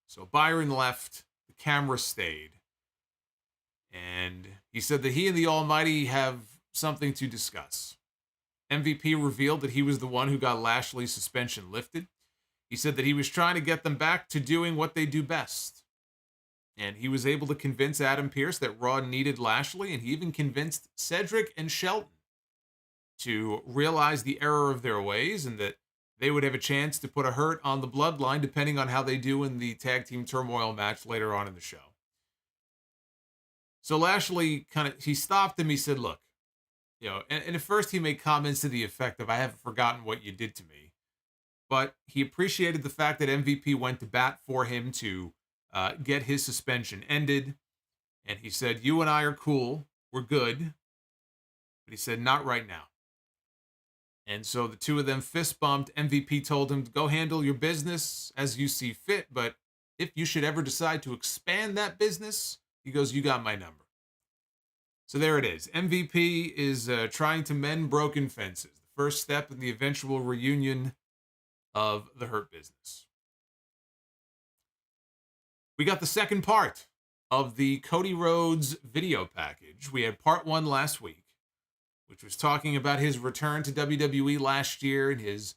So Byron left. The camera stayed. And he said that he and the Almighty have something to discuss. MVP revealed that he was the one who got Lashley's suspension lifted. He said that he was trying to get them back to doing what they do best. And he was able to convince Adam Pearce that Raw needed Lashley, and he even convinced Cedric and Shelton to realize the error of their ways and that they would have a chance to put a hurt on the Bloodline depending on how they do in the Tag Team Turmoil match later on in the show. So Lashley he stopped him. He said, look, and at first he made comments to the effect of, I haven't forgotten what you did to me. But he appreciated the fact that MVP went to bat for him to get his suspension ended. And he said, you and I are cool. We're good. But he said, not right now. And so the two of them fist bumped. MVP told him to go handle your business as you see fit. But if you should ever decide to expand that business, he goes, you got my number. So there it is. MVP is trying to mend broken fences. The first step in the eventual reunion of the Hurt Business. We got the second part of the Cody Rhodes video package. We had part one last week, which was talking about his return to WWE last year and his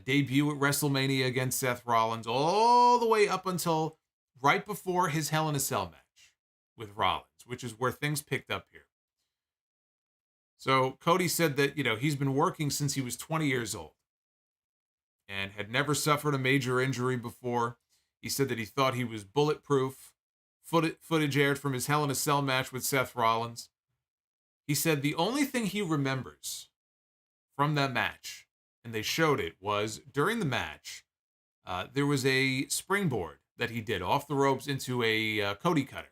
debut at WrestleMania against Seth Rollins, all the way up until right before his Hell in a Cell match with Rollins, which is where things picked up here. So Cody said that, he's been working since he was 20 years old and had never suffered a major injury before. He said that he thought he was bulletproof. Footage aired from his Hell in a Cell match with Seth Rollins. He said the only thing he remembers from that match, and they showed it, was during the match, there was a springboard that he did off the ropes into a Cody cutter.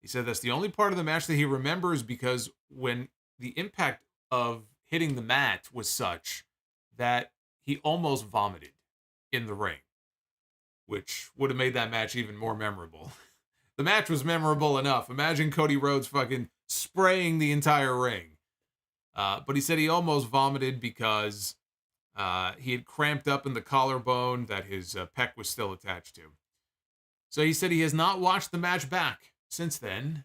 He said that's the only part of the match that he remembers because when the impact of hitting the mat was such that he almost vomited in the ring, which would have made that match even more memorable. The match was memorable enough. Imagine Cody Rhodes fucking spraying the entire ring. But he said he almost vomited because he had cramped up in the collarbone that his pec was still attached to. So he said he has not watched the match back since then.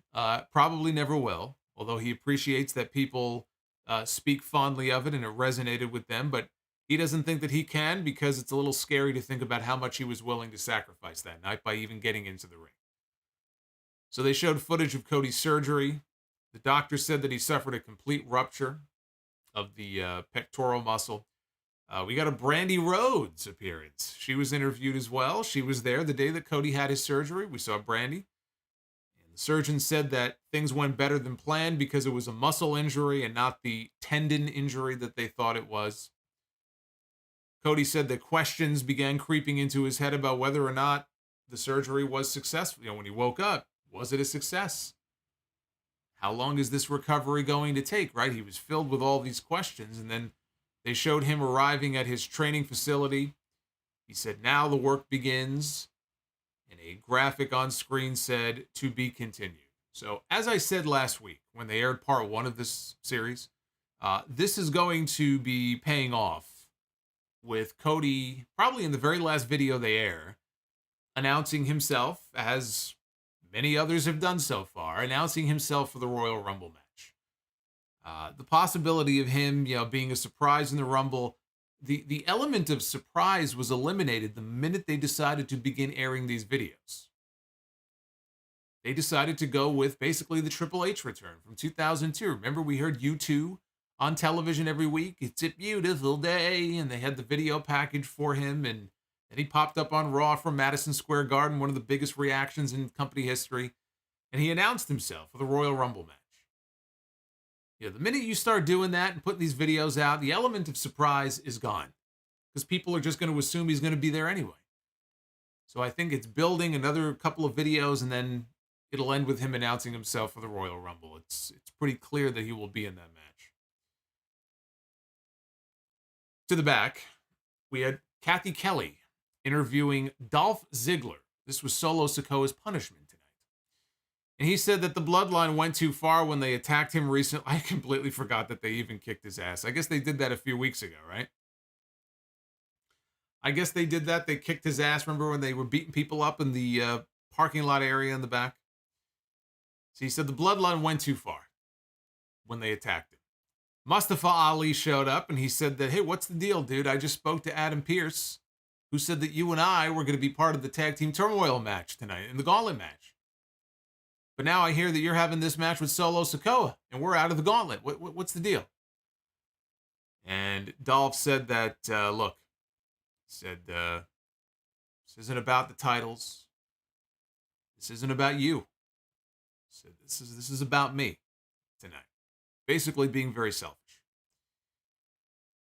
Probably never will, although he appreciates that people speak fondly of it and it resonated with them. But he doesn't think that he can because it's a little scary to think about how much he was willing to sacrifice that night by even getting into the ring. So they showed footage of Cody's surgery. The doctor said that he suffered a complete rupture of the pectoral muscle. We got a Brandy Rhodes appearance. She was interviewed as well. She was there the day that Cody had his surgery. We saw Brandy. And the surgeon said that things went better than planned because it was a muscle injury and not the tendon injury that they thought it was. Cody said that questions began creeping into his head about whether or not the surgery was successful. When he woke up, was it a success? How long is this recovery going to take, right? He was filled with all these questions, and then they showed him arriving at his training facility. He said, now the work begins, and a graphic on screen said, to be continued. So, as I said last week, when they aired part one of this series, this is going to be paying off with Cody, probably in the very last video they air, announcing himself, as many others have done so far, announcing himself for the Royal Rumble match. The possibility of him, being a surprise in the Rumble the element of surprise was eliminated the minute they decided to begin airing these videos. They decided to go with basically the Triple H return from 2002. Remember, we heard U2 on television every week. It's a beautiful day. And they had the video package for him. And then he popped up on Raw from Madison Square Garden, one of the biggest reactions in company history. And he announced himself for the Royal Rumble match. You know, the minute you start doing that and putting these videos out, the element of surprise is gone. Because people are just going to assume he's going to be there anyway. So I think it's building another couple of videos, and then it'll end with him announcing himself for the Royal Rumble. It's pretty clear that he will be in that match. To the back, we had Kathy Kelly interviewing Dolph Ziggler. This was Solo Sikoa's punishment tonight. And he said that the bloodline went too far when they attacked him recently. I completely forgot that they even kicked his ass. I guess they did that a few weeks ago, right? I guess they did that. They kicked his ass. Remember when they were beating people up in the parking lot area in the back? So he said the bloodline went too far when they attacked him. Mustafa Ali showed up and he said that, hey, what's the deal, dude? I just spoke to Adam Pearce, who said that you and I were going to be part of the tag team turmoil match tonight, in the gauntlet match. But now I hear that you're having this match with Solo Sikoa and we're out of the gauntlet. What's the deal? And Dolph said that, look, said, this isn't about the titles. This isn't about you. Said, this is about me tonight. Basically being very selfish.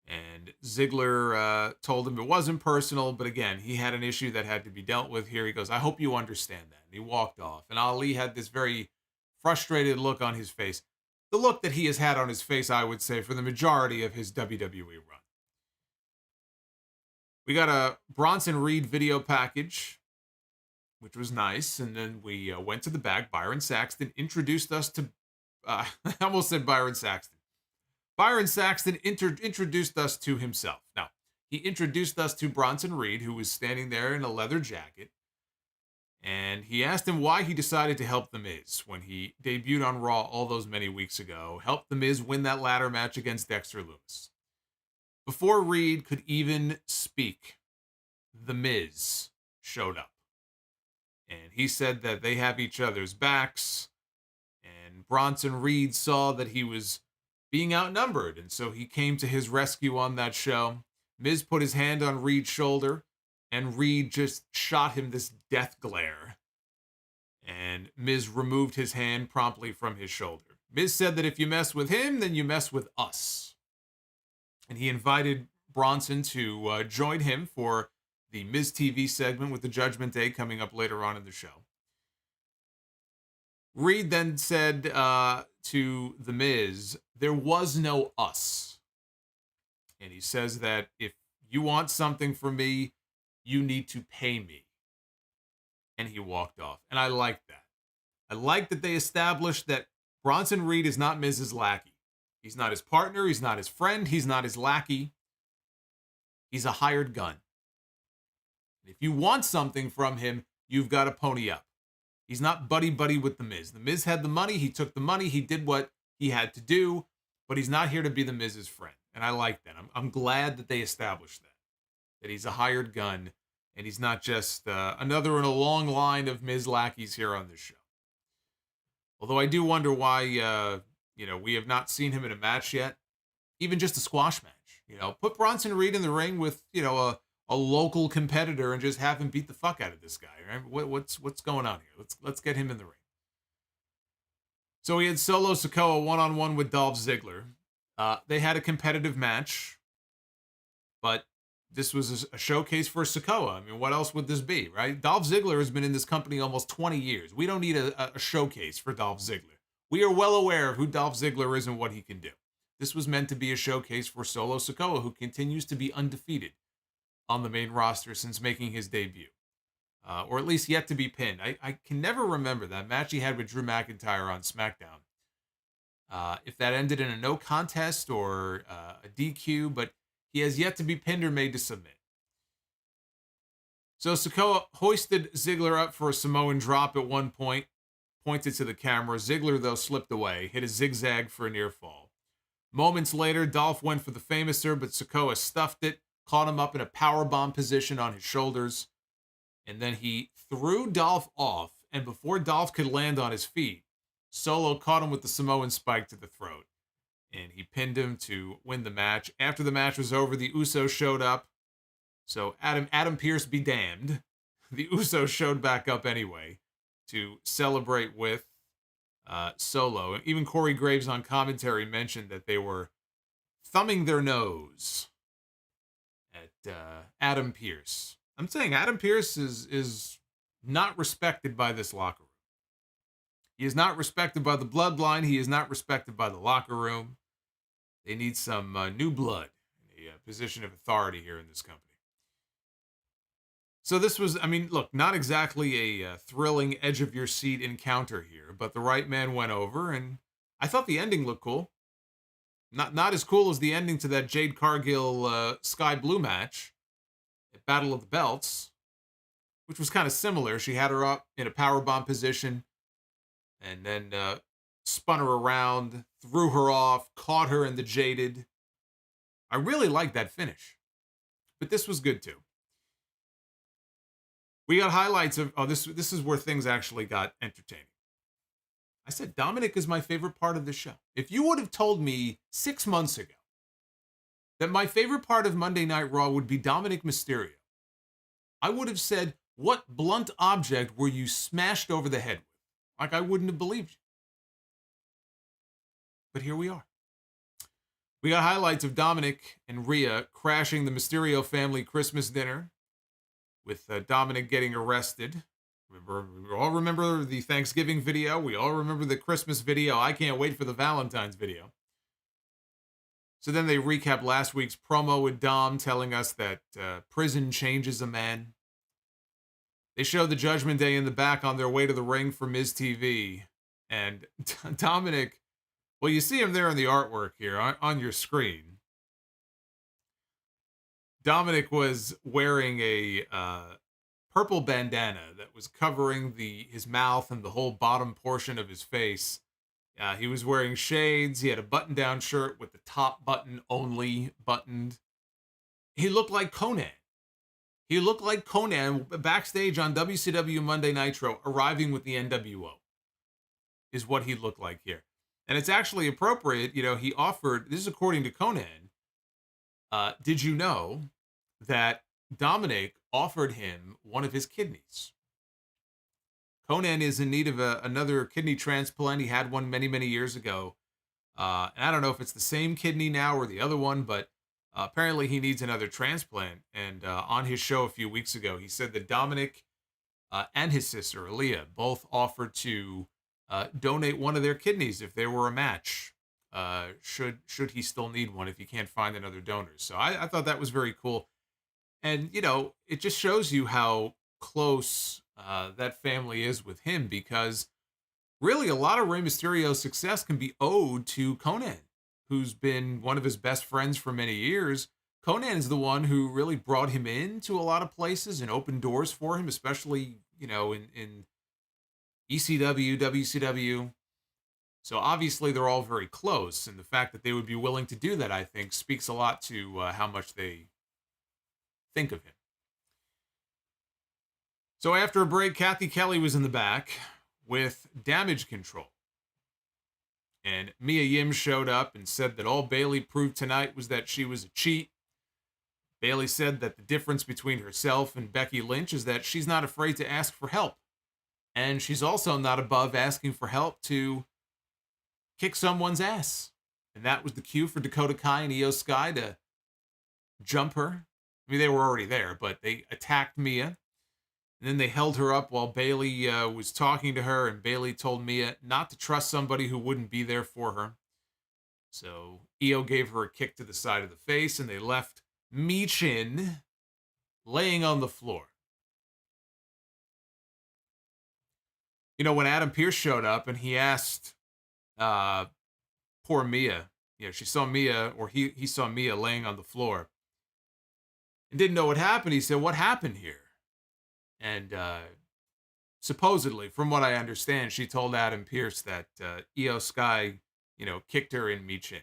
And Ziggler told him it wasn't personal, but again, he had an issue that had to be dealt with here. He goes, I hope you understand that. And he walked off. And Ali had this very frustrated look on his face. The look that he has had on his face, I would say, for the majority of his WWE run. We got a Bronson Reed video package, which was nice. And then we went to the back. Byron Saxton introduced us to, I almost said Byron Saxton. Byron Saxton introduced us to himself. Now, he introduced us to Bronson Reed, who was standing there in a leather jacket. And he asked him why he decided to help The Miz when he debuted on Raw all those many weeks ago. Helped The Miz win that ladder match against Dexter Lumis. Before Reed could even speak, The Miz showed up. And he said that they have each other's backs. And Bronson Reed saw that he was being outnumbered, and so he came to his rescue on that show. Miz put his hand on Reed's shoulder, and Reed just shot him this death glare. And Miz removed his hand promptly from his shoulder. Miz said that if you mess with him, then you mess with us. And he invited Bronson to join him for the Miz TV segment with the Judgment Day coming up later on in the show. Reed then said to The Miz, there was no us. And he says that if you want something from me, you need to pay me. And he walked off. And I like that. I like that they established that Bronson Reed is not Miz's lackey. He's not his partner. He's not his friend. He's not his lackey. He's a hired gun. And if you want something from him, you've got to pony up. He's not buddy-buddy with The Miz. The Miz had the money. He took the money. He did what he had to do. But he's not here to be The Miz's friend. And I like that. I'm glad that they established that. That he's a hired gun. And he's not just another in a long line of Miz lackeys here on this show. Although I do wonder why, we have not seen him in a match yet. Even just a squash match. Put Bronson Reed in the ring with, a local competitor and just have him beat the fuck out of this guy. Right? What's going on here? Let's get him in the ring. So we had Solo Sikoa one-on-one with Dolph Ziggler. They had a competitive match, but this was a showcase for Sikoa. I mean, what else would this be, right? Dolph Ziggler has been in this company almost 20 years. We don't need a showcase for Dolph Ziggler. We are well aware of who Dolph Ziggler is and what he can do. This was meant to be a showcase for Solo Sikoa, who continues to be undefeated on the main roster since making his debut. Or at least yet to be pinned. I can never remember that match he had with Drew McIntyre on SmackDown. If that ended in a no contest or a DQ, but he has yet to be pinned or made to submit. So Sikoa hoisted Ziggler up for a Samoan drop at one point, pointed to the camera. Ziggler, though, slipped away, hit a zigzag for a near fall. Moments later, Dolph went for the Famouser, but Sikoa stuffed it. caught him up in a powerbomb position on his shoulders, and then he threw Dolph off, and before Dolph could land on his feet, Solo caught him with the Samoan spike to the throat, and he pinned him to win the match. After the match was over, the Usos showed up. So Adam Pearce be damned. The Usos showed back up anyway to celebrate with Solo. Even Corey Graves on commentary mentioned that they were thumbing their nose at Adam Pearce. I'm saying Adam Pearce is not respected by this locker room. He is not respected by the bloodline. He is not respected by the locker room. They need some new blood in a position of authority here in this company. So this was, I mean, look, not exactly a thrilling edge-of-your-seat encounter here, but the right man went over, and I thought the ending looked cool. Not as cool as the ending to that Jade Cargill Sky Blue match at Battle of the Belts, which was kind of similar. She had her up in a powerbomb position, and then spun her around, threw her off, caught her in the Jaded. I really liked that finish, but this was good too. We got highlights of, this is where things actually got entertaining. I said Dominik is my favorite part of the show. If you would have told me 6 months ago that my favorite part of Monday Night Raw would be Dominik Mysterio, I would have said, what blunt object were you smashed over the head with? Like, I wouldn't have believed you. But here we are. We got highlights of Dominik and Rhea crashing the Mysterio family Christmas dinner, with Dominik getting arrested. We all remember the Thanksgiving video. We all remember the Christmas video. I can't wait for the Valentine's video. So then they recap last week's promo with Dom telling us that prison changes a man. They show the Judgment Day in the back on their way to the ring for Miz TV. And Dominik, well, you see him there in the artwork here on your screen. Dominik was wearing a purple bandana that was covering his mouth and the whole bottom portion of his face. He was wearing shades. He had a button-down shirt with the top button only buttoned. He looked like Conan. He looked like Conan backstage on WCW Monday Nitro, arriving with the NWO, is what he looked like here. And it's actually appropriate. You know, he offered, this is according to Conan, did you know that Dominik offered him one of his kidneys? Conan is in need of another kidney transplant. He had one many, many years ago. And I don't know if it's the same kidney now or the other one, but apparently he needs another transplant. And on his show a few weeks ago, he said that Dominik and his sister, Aaliyah, both offered to donate one of their kidneys if there were a match. Should he still need one if he can't find another donor. So I thought that was very cool. And, you know, it just shows you how close that family is with him, because really a lot of Rey Mysterio's success can be owed to Conan, who's been one of his best friends for many years. Conan is the one who really brought him into a lot of places and opened doors for him, especially, you know, in ECW, WCW. So obviously they're all very close, and the fact that they would be willing to do that, I think, speaks a lot to how much they think of him. So after a break, Kathy Kelly was in the back with Damage Control. And Mia Yim showed up and said that all Bayley proved tonight was that she was a cheat. Bayley said that the difference between herself and Becky Lynch is that she's not afraid to ask for help. And she's also not above asking for help to kick someone's ass. And that was the cue for Dakota Kai and Io Sky to jump her. I mean, they were already there, but they attacked Mia. And then they held her up while Bayley was talking to her, and Bayley told Mia not to trust somebody who wouldn't be there for her. So Io gave her a kick to the side of the face, and they left Michin laying on the floor. You know, when Adam Pearce showed up and he asked poor Mia, you know, she saw Mia, or he saw Mia laying on the floor and didn't know what happened. He said, "What happened here?" And supposedly, from what I understand, she told Adam Pearce that Io Sky, you know, kicked her in Michin.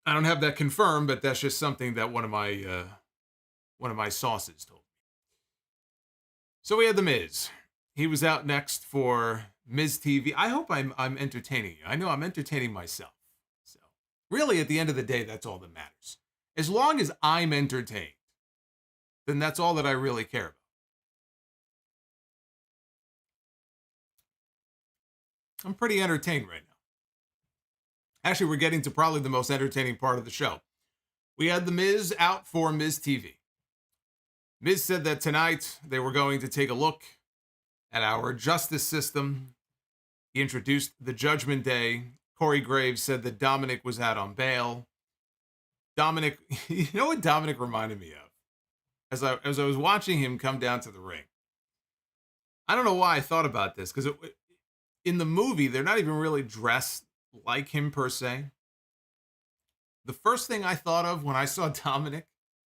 I don't have that confirmed, but that's just something that one of my sources told me. So we had The Miz. He was out next for Miz TV. I hope I'm entertaining you. I know I'm entertaining myself. So really, at the end of the day, that's all that matters. As long as I'm entertained, then that's all that I really care about. I'm pretty entertained right now. Actually, we're getting to probably the most entertaining part of the show. We had The Miz out for Miz TV. Miz said that tonight they were going to take a look at our justice system. He introduced the Judgment Day. Corey Graves said that Dominik was out on bail. Dominik, you know what Dominik reminded me of? As I was watching him come down to the ring. I don't know why I thought about this, because in the movie, they're not even really dressed like him per se. The first thing I thought of when I saw Dominik,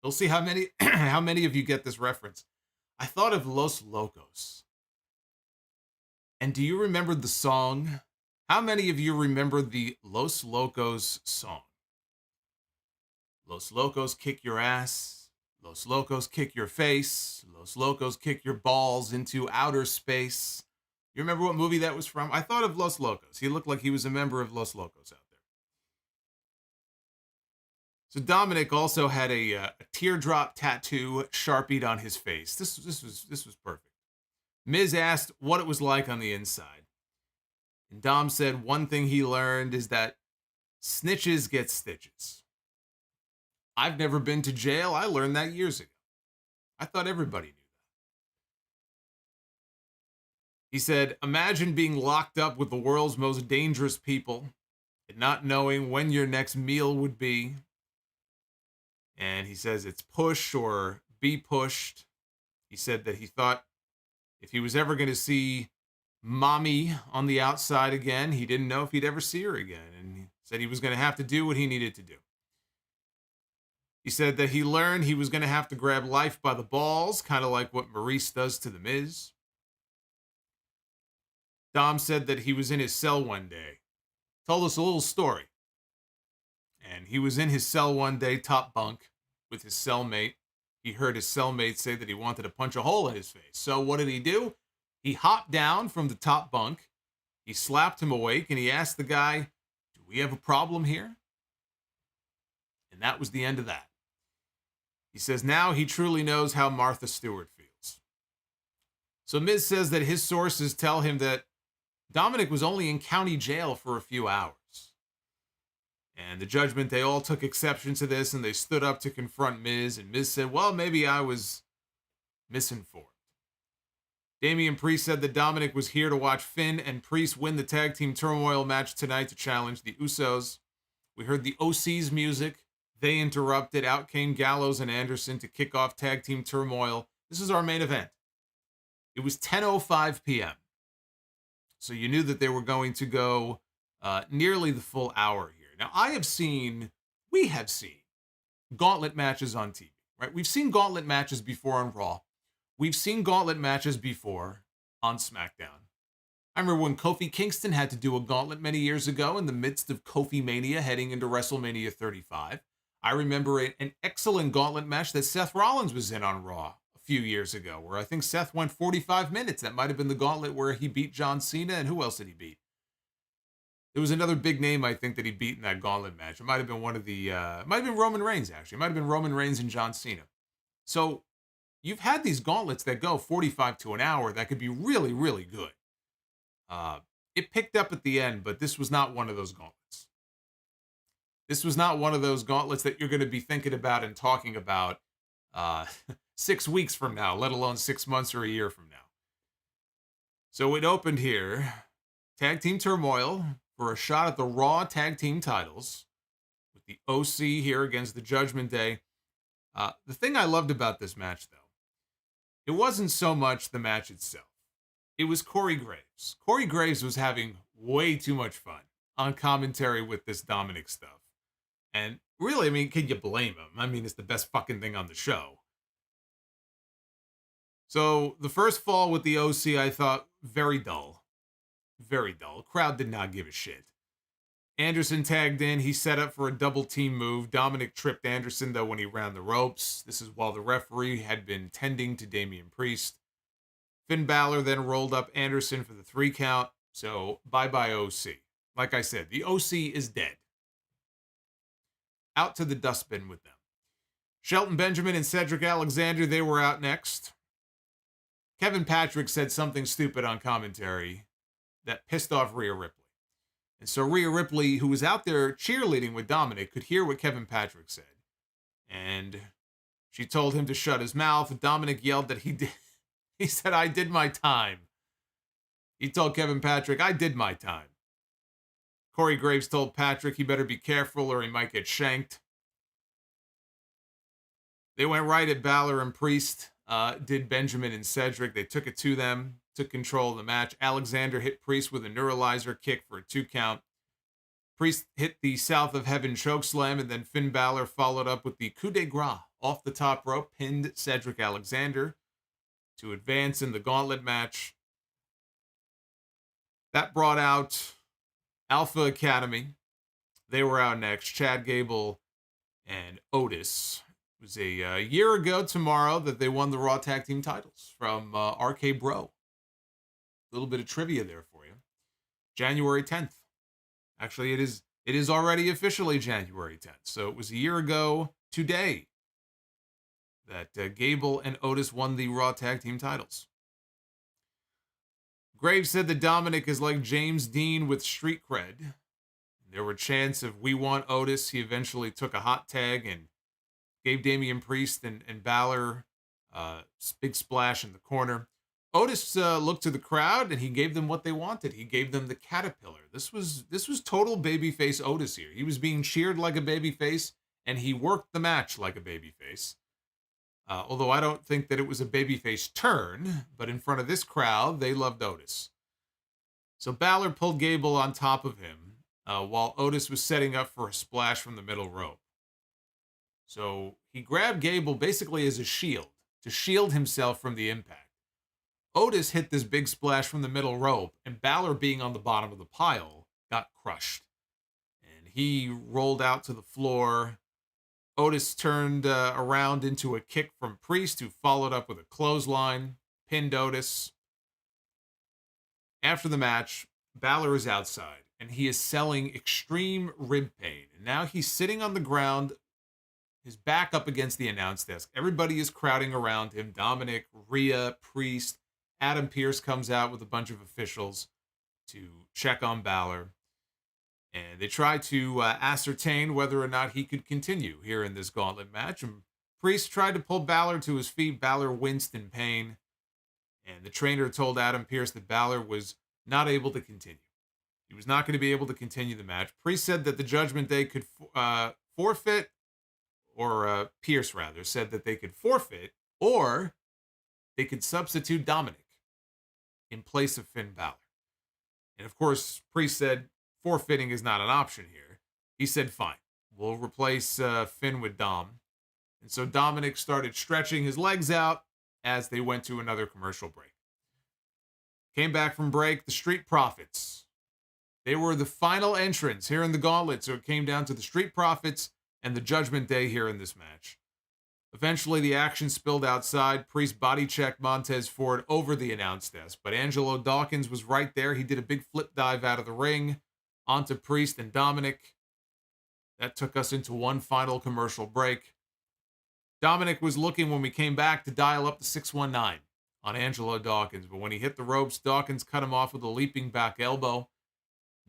we'll see how many of you get this reference. I thought of Los Locos. And do you remember the song? How many of you remember the Los Locos song? Los Locos kick your ass. Los Locos kick your face. Los Locos kick your balls into outer space. You remember what movie that was from? I thought of Los Locos. He looked like he was a member of Los Locos out there. So Dominik also had a teardrop tattoo sharpied on his face. This was perfect. Miz asked what it was like on the inside. And Dom said one thing he learned is that snitches get stitches. I've never been to jail. I learned that years ago. I thought everybody knew that. He said, imagine being locked up with the world's most dangerous people and not knowing when your next meal would be. And he says it's push or be pushed. He said that he thought if he was ever going to see mommy on the outside again, he didn't know if he'd ever see her again. And he said he was going to have to do what he needed to do. He said that he learned he was going to have to grab life by the balls, kind of like what Maurice does to The Miz. Dom said that he was in his cell one day. Told us a little story. And he was in his cell one day, top bunk, with his cellmate. He heard his cellmate say that he wanted to punch a hole in his face. So what did he do? He hopped down from the top bunk. He slapped him awake, and he asked the guy, do we have a problem here? And that was the end of that. He says now he truly knows how Martha Stewart feels. So Miz says that his sources tell him that Dominik was only in county jail for a few hours. And the Judgment, they all took exception to this, and they stood up to confront Miz, and Miz said, well, maybe I was misinformed. Damian Priest said that Dominik was here to watch Finn and Priest win the tag team turmoil match tonight to challenge the Usos. We heard the OC's music. They interrupted. Out came Gallows and Anderson to kick off tag team turmoil. This is our main event. It was 10:05 p.m. So you knew that they were going to go nearly the full hour here. Now, we have seen gauntlet matches on TV, right? We've seen gauntlet matches before on Raw. We've seen gauntlet matches before on SmackDown. I remember when Kofi Kingston had to do a gauntlet many years ago in the midst of Kofi Mania heading into WrestleMania 35. I remember an excellent gauntlet match that Seth Rollins was in on Raw a few years ago, where I think Seth went 45 minutes. That might have been the gauntlet where he beat John Cena, and who else did he beat? There was another big name, I think, that he beat in that gauntlet match. It might have been might have been Roman Reigns, actually. It might have been Roman Reigns and John Cena. So you've had these gauntlets that go 45 to an hour that could be really, really good. It picked up at the end, but this was not one of those gauntlets. This was not one of those gauntlets that you're going to be thinking about and talking about 6 weeks from now, let alone 6 months or a year from now. So it opened here, Tag Team Turmoil, for a shot at the Raw Tag Team titles, with the OC here against the Judgment Day. The thing I loved about this match, though, it wasn't so much the match itself. It was Corey Graves. Corey Graves was having way too much fun on commentary with this Dominik stuff. And really, I mean, can you blame him? I mean, it's the best fucking thing on the show. So the first fall with the OC, I thought, very dull. Very dull. Crowd did not give a shit. Anderson tagged in. He set up for a double team move. Dominik tripped Anderson, though, when he ran the ropes. This is while the referee had been tending to Damian Priest. Finn Balor then rolled up Anderson for the 3 count. So, bye-bye OC. Like I said, the OC is dead. Out to the dustbin with them. Shelton Benjamin and Cedric Alexander, they were out next. Kevin Patrick said something stupid on commentary that pissed off Rhea Ripley. And so Rhea Ripley, who was out there cheerleading with Dominik, could hear what Kevin Patrick said. And she told him to shut his mouth. Dominik yelled that he did. He said, "I did my time." He told Kevin Patrick, "I did my time." Corey Graves told Patrick he better be careful or he might get shanked. They went right at Balor and Priest. Did Benjamin and Cedric. They took it to them. Took control of the match. Alexander hit Priest with a neuralizer kick for a 2 count. Priest hit the South of Heaven chokeslam, and then Finn Balor followed up with the coup de grace off the top rope, pinned Cedric Alexander to advance in the gauntlet match. That brought out Alpha Academy. They were out next. Chad Gable and Otis. It was a year ago tomorrow that they won the Raw Tag Team titles from RK Bro. A little bit of trivia there for you. January 10th. Actually, it is already officially January 10th. So it was a year ago today that Gable and Otis won the Raw Tag Team titles. Graves said that Dominik is like James Dean with street cred. There were chants of "We want Otis." He eventually took a hot tag and gave Damian Priest and Balor big splash in the corner. Otis looked to the crowd and he gave them what they wanted. He gave them the caterpillar. This was total babyface Otis here. He was being cheered like a babyface and he worked the match like a babyface. Although I don't think that it was a babyface turn, but in front of this crowd, they loved Otis. So Balor pulled Gable on top of him while Otis was setting up for a splash from the middle rope. So he grabbed Gable basically as a shield, to shield himself from the impact. Otis hit this big splash from the middle rope, and Balor, being on the bottom of the pile, got crushed. And he rolled out to the floor. Otis turned around into a kick from Priest, who followed up with a clothesline, pinned Otis. After the match, Balor is outside, and he is selling extreme rib pain. And now he's sitting on the ground, his back up against the announce desk. Everybody is crowding around him. Dominik, Rhea, Priest. Adam Pearce comes out with a bunch of officials to check on Balor. And they try to ascertain whether or not he could continue here in this gauntlet match. And Priest tried to pull Balor to his feet. Balor winced in pain. And the trainer told Adam Pearce that Balor was not able to continue. He was not going to be able to continue the match. Priest said that the Judgment Day could forfeit, or Pearce rather, said that they could forfeit, or they could substitute Dominik in place of Finn Balor. And of course, Priest said forfeiting is not an option here. He said, fine, we'll replace Finn with Dom. And so Dominik started stretching his legs out as they went to another commercial break. Came back from break, the Street Profits. They were the final entrants here in the gauntlet, so it came down to the Street Profits and the Judgment Day here in this match. Eventually, the action spilled outside. Priest body checked Montez Ford over the announce desk, but Angelo Dawkins was right there. He did a big flip dive out of the ring onto Priest and Dominik. That took us into one final commercial break. Dominik was looking when we came back to dial up to 619 on Angelo Dawkins, but when he hit the ropes, Dawkins cut him off with a leaping back elbow,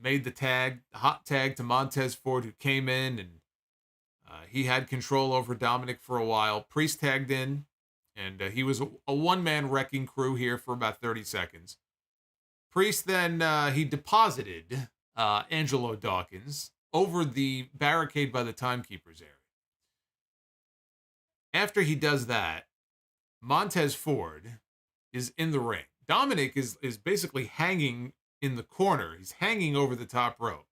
made the tag, the hot tag to Montez Ford, who came in, and he had control over Dominik for a while. Priest tagged in, and he was a one-man wrecking crew here for about 30 seconds. Priest then, he deposited Angelo Dawkins over the barricade by the timekeeper's area. After he does that, Montez Ford is in the ring. Dominik is basically hanging in the corner. He's hanging over the top rope.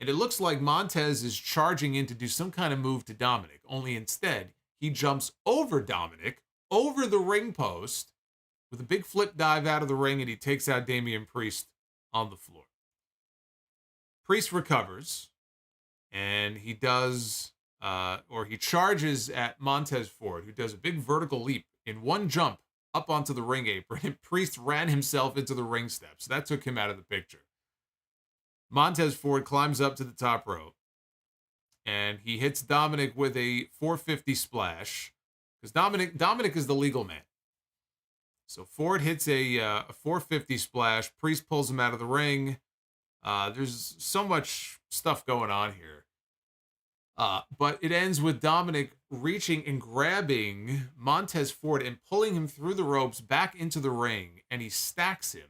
And it looks like Montez is charging in to do some kind of move to Dominik, only instead, he jumps over Dominik, over the ring post, with a big flip dive out of the ring, and he takes out Damian Priest on the floor. Priest recovers, and he does, he charges at Montez Ford, who does a big vertical leap in one jump up onto the ring apron, and Priest ran himself into the ring steps. That took him out of the picture. Montez Ford climbs up to the top rope, and he hits Dominik with a 450 splash, because Dominik is the legal man. So Ford hits a 450 splash. Priest pulls him out of the ring. There's so much stuff going on here. But it ends with Dominik reaching and grabbing Montez Ford and pulling him through the ropes back into the ring, and he stacks him.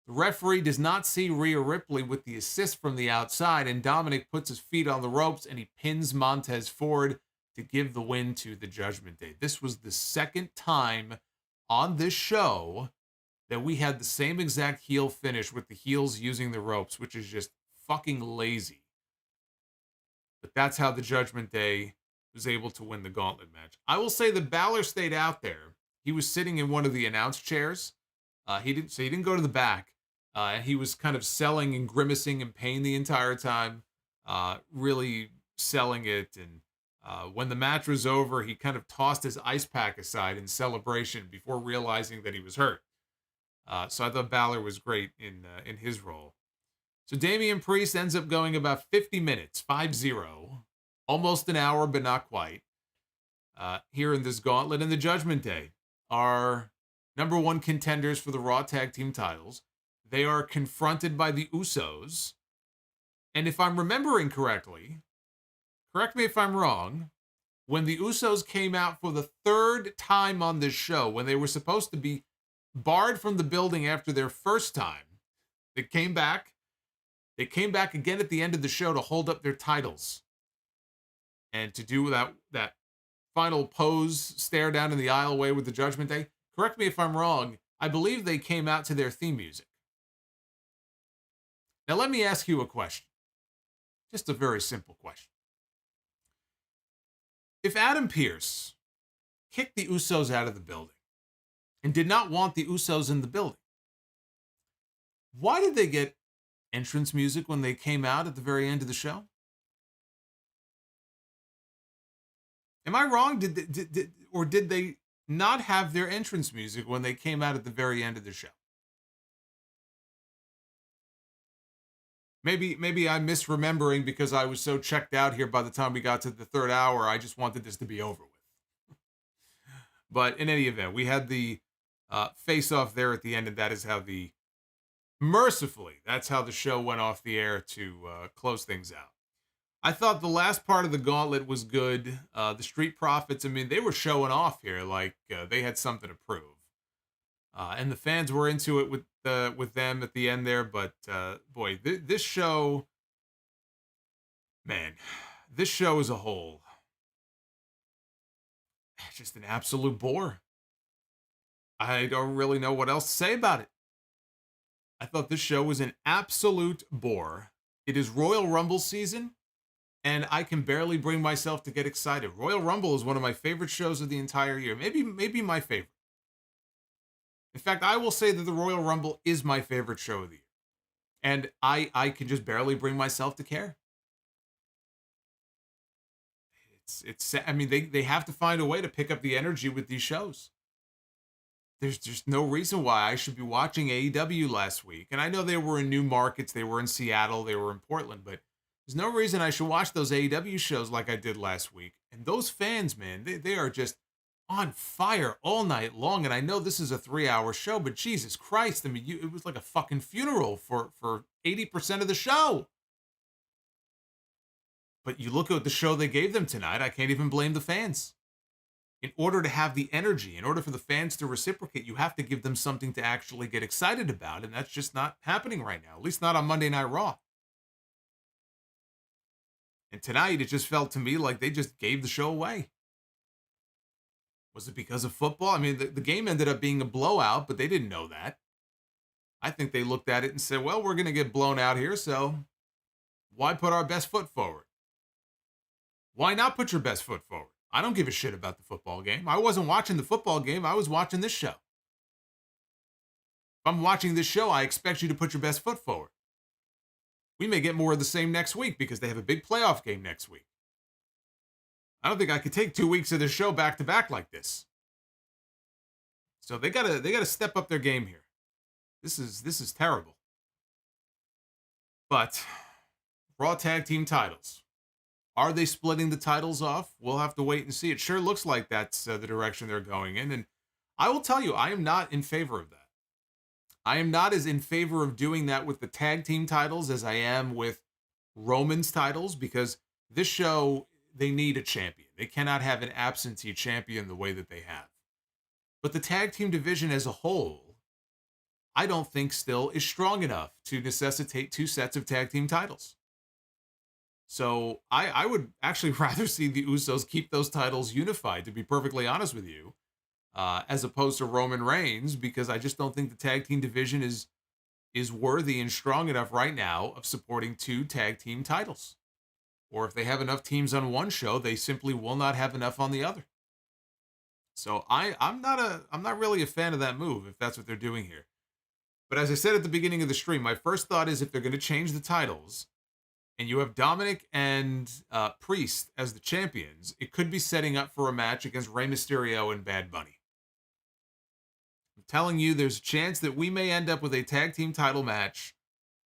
The referee does not see Rhea Ripley with the assist from the outside, and Dominik puts his feet on the ropes, and he pins Montez Ford to give the win to the Judgment Day. This was the second time on this show that we had the same exact heel finish with the heels using the ropes, which is just fucking lazy. But that's how the Judgment Day was able to win the gauntlet match. I will say that Balor stayed out there. He was sitting in one of the announce chairs. He didn't go to the back. And he was kind of selling and grimacing in pain the entire time, really selling it. And when the match was over, he kind of tossed his ice pack aside in celebration before realizing that he was hurt. So I thought Balor was great in his role. So Damian Priest ends up going about 50 minutes, 5-0, almost an hour, but not quite, here in this gauntlet. And the Judgment Day are number one contenders for the Raw Tag Team titles. They are confronted by the Usos. And if I'm remembering correctly, correct me if I'm wrong, when the Usos came out for the third time on this show, when they were supposed to be barred from the building after their first time, they came back. They came back again at the end of the show to hold up their titles and to do that final pose, stare down in the aisleway with the Judgment Day. Correct me if I'm wrong. I believe they came out to their theme music. Now, let me ask you a question. Just a very simple question. If Adam Pearce kicked the Usos out of the building and did not want the Usos in the building, why did they get entrance music when they came out at the very end of the show? Am I wrong? Did they not have their entrance music when they came out at the very end of the show? Maybe I'm misremembering because I was so checked out here by the time we got to the third hour. I just wanted this to be over with. But in any event, we had the face-off there at the end, and that is how mercifully, that's how the show went off the air to close things out. I thought the last part of the gauntlet was good. The Street Profits, I mean, they were showing off here like they had something to prove. And the fans were into it with them at the end there. But, boy, this show, man, this show as a whole, just an absolute bore. I don't really know what else to say about it. I thought this show was an absolute bore. It is Royal Rumble season, and I can barely bring myself to get excited. Royal Rumble is one of my favorite shows of the entire year. Maybe my favorite. In fact, I will say that the Royal Rumble is my favorite show of the year. And I can just barely bring myself to care. I mean, they have to find a way to pick up the energy with these shows. There's just no reason why I should be watching AEW last week. And I know they were in new markets. They were in Seattle. They were in Portland. But there's no reason I should watch those AEW shows like I did last week. And those fans, man, they are just on fire all night long. And I know this is a 3-hour show, but Jesus Christ, I mean, it was like a fucking funeral for 80% of the show. But you look at the show they gave them tonight, I can't even blame the fans. In order to have the energy, in order for the fans to reciprocate, you have to give them something to actually get excited about, and that's just not happening right now, at least not on Monday Night Raw. And tonight, it just felt to me like they just gave the show away. Was it because of football? I mean, the game ended up being a blowout, but they didn't know that. I think they looked at it and said, well, we're going to get blown out here, so why put our best foot forward? Why not put your best foot forward? I don't give a shit about the football game. I wasn't watching the football game. I was watching this show. If I'm watching this show, I expect you to put your best foot forward. We may get more of the same next week because they have a big playoff game next week. I don't think I could take 2 weeks of this show back to back like this. So they gotta step up their game here. This is terrible. But Raw Tag Team titles. Are they splitting the titles off? We'll have to wait and see. It sure looks like that's the direction they're going in. And I will tell you, I am not in favor of that. I am not as in favor of doing that with the tag team titles as I am with Roman's titles, because this show, they need a champion. They cannot have an absentee champion the way that they have. But the tag team division as a whole, I don't think still is strong enough to necessitate 2 sets of tag team titles. So I would actually rather see the Usos keep those titles unified, to be perfectly honest with you, as opposed to Roman Reigns, because I just don't think the tag team division is worthy and strong enough right now of supporting 2 tag team titles. Or if they have enough teams on one show, they simply will not have enough on the other. So I'm not really a fan of that move if that's what they're doing here. But as I said at the beginning of the stream, my first thought is if they're going to change the titles, and you have Dominik and Priest as the champions, it could be setting up for a match against Rey Mysterio and Bad Bunny. I'm telling you, there's a chance that we may end up with a tag team title match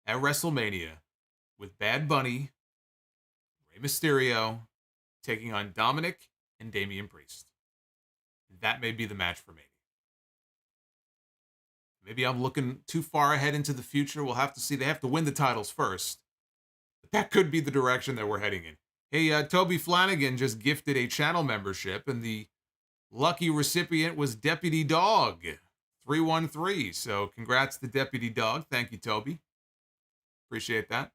at WrestleMania with Bad Bunny, Rey Mysterio, taking on Dominik and Damian Priest. That may be the match for me. Maybe I'm looking too far ahead into the future. We'll have to see. They have to win the titles first. But that could be the direction that we're heading in. Hey, Toby Flanagan just gifted a channel membership, and the lucky recipient was Deputy Dog 313. So congrats to Deputy Dog. Thank you, Toby. Appreciate that.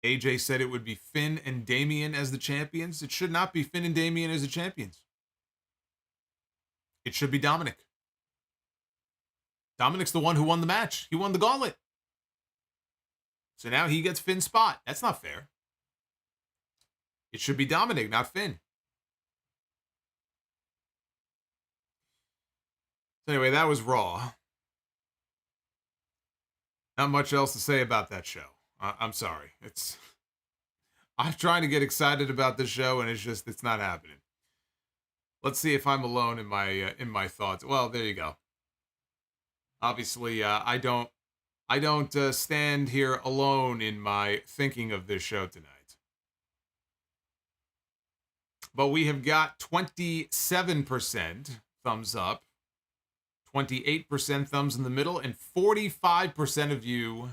AJ said it would be Finn and Damian as the champions. It should not be Finn and Damian as the champions. It should be Dominik. Dominik's the one who won the match. He won the gauntlet. So now he gets Finn's spot. That's not fair. It should be Dominik, not Finn. So anyway, that was Raw. Not much else to say about that show. I'm sorry. I'm trying to get excited about this show, and it's not happening. Let's see if I'm alone in my thoughts. Well, there you go. Obviously, I don't stand here alone in my thinking of this show tonight. But we have got 27% thumbs up, 28% thumbs in the middle, and 45% of you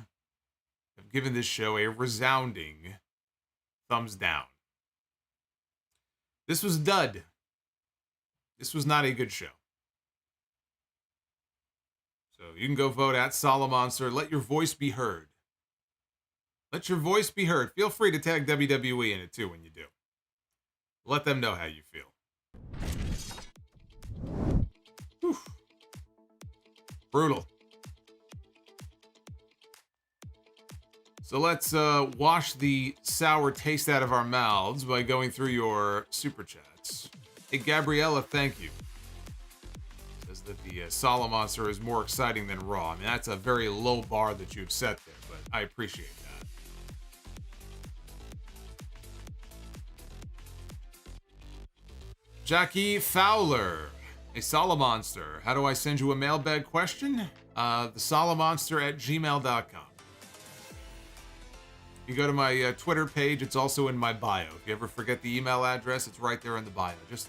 have given this show a resounding thumbs down. This was a dud. This was not a good show. So you can go vote at Solomonster. Let your voice be heard. Let your voice be heard. Feel free to tag WWE in it too when you do. Let them know how you feel. Whew. Brutal. So let's wash the sour taste out of our mouths by going through your super chats. Hey, Gabriella, thank you. Says that the Solomonster is more exciting than Raw. I mean, that's a very low bar that you've set there, but I appreciate that. Jackie Fowler. Hey, Solomonster, how do I send you a mailbag question? thesolomonster@gmail.com. You go to my Twitter page, it's also in my bio. If you ever forget the email address, it's right there in the bio. Just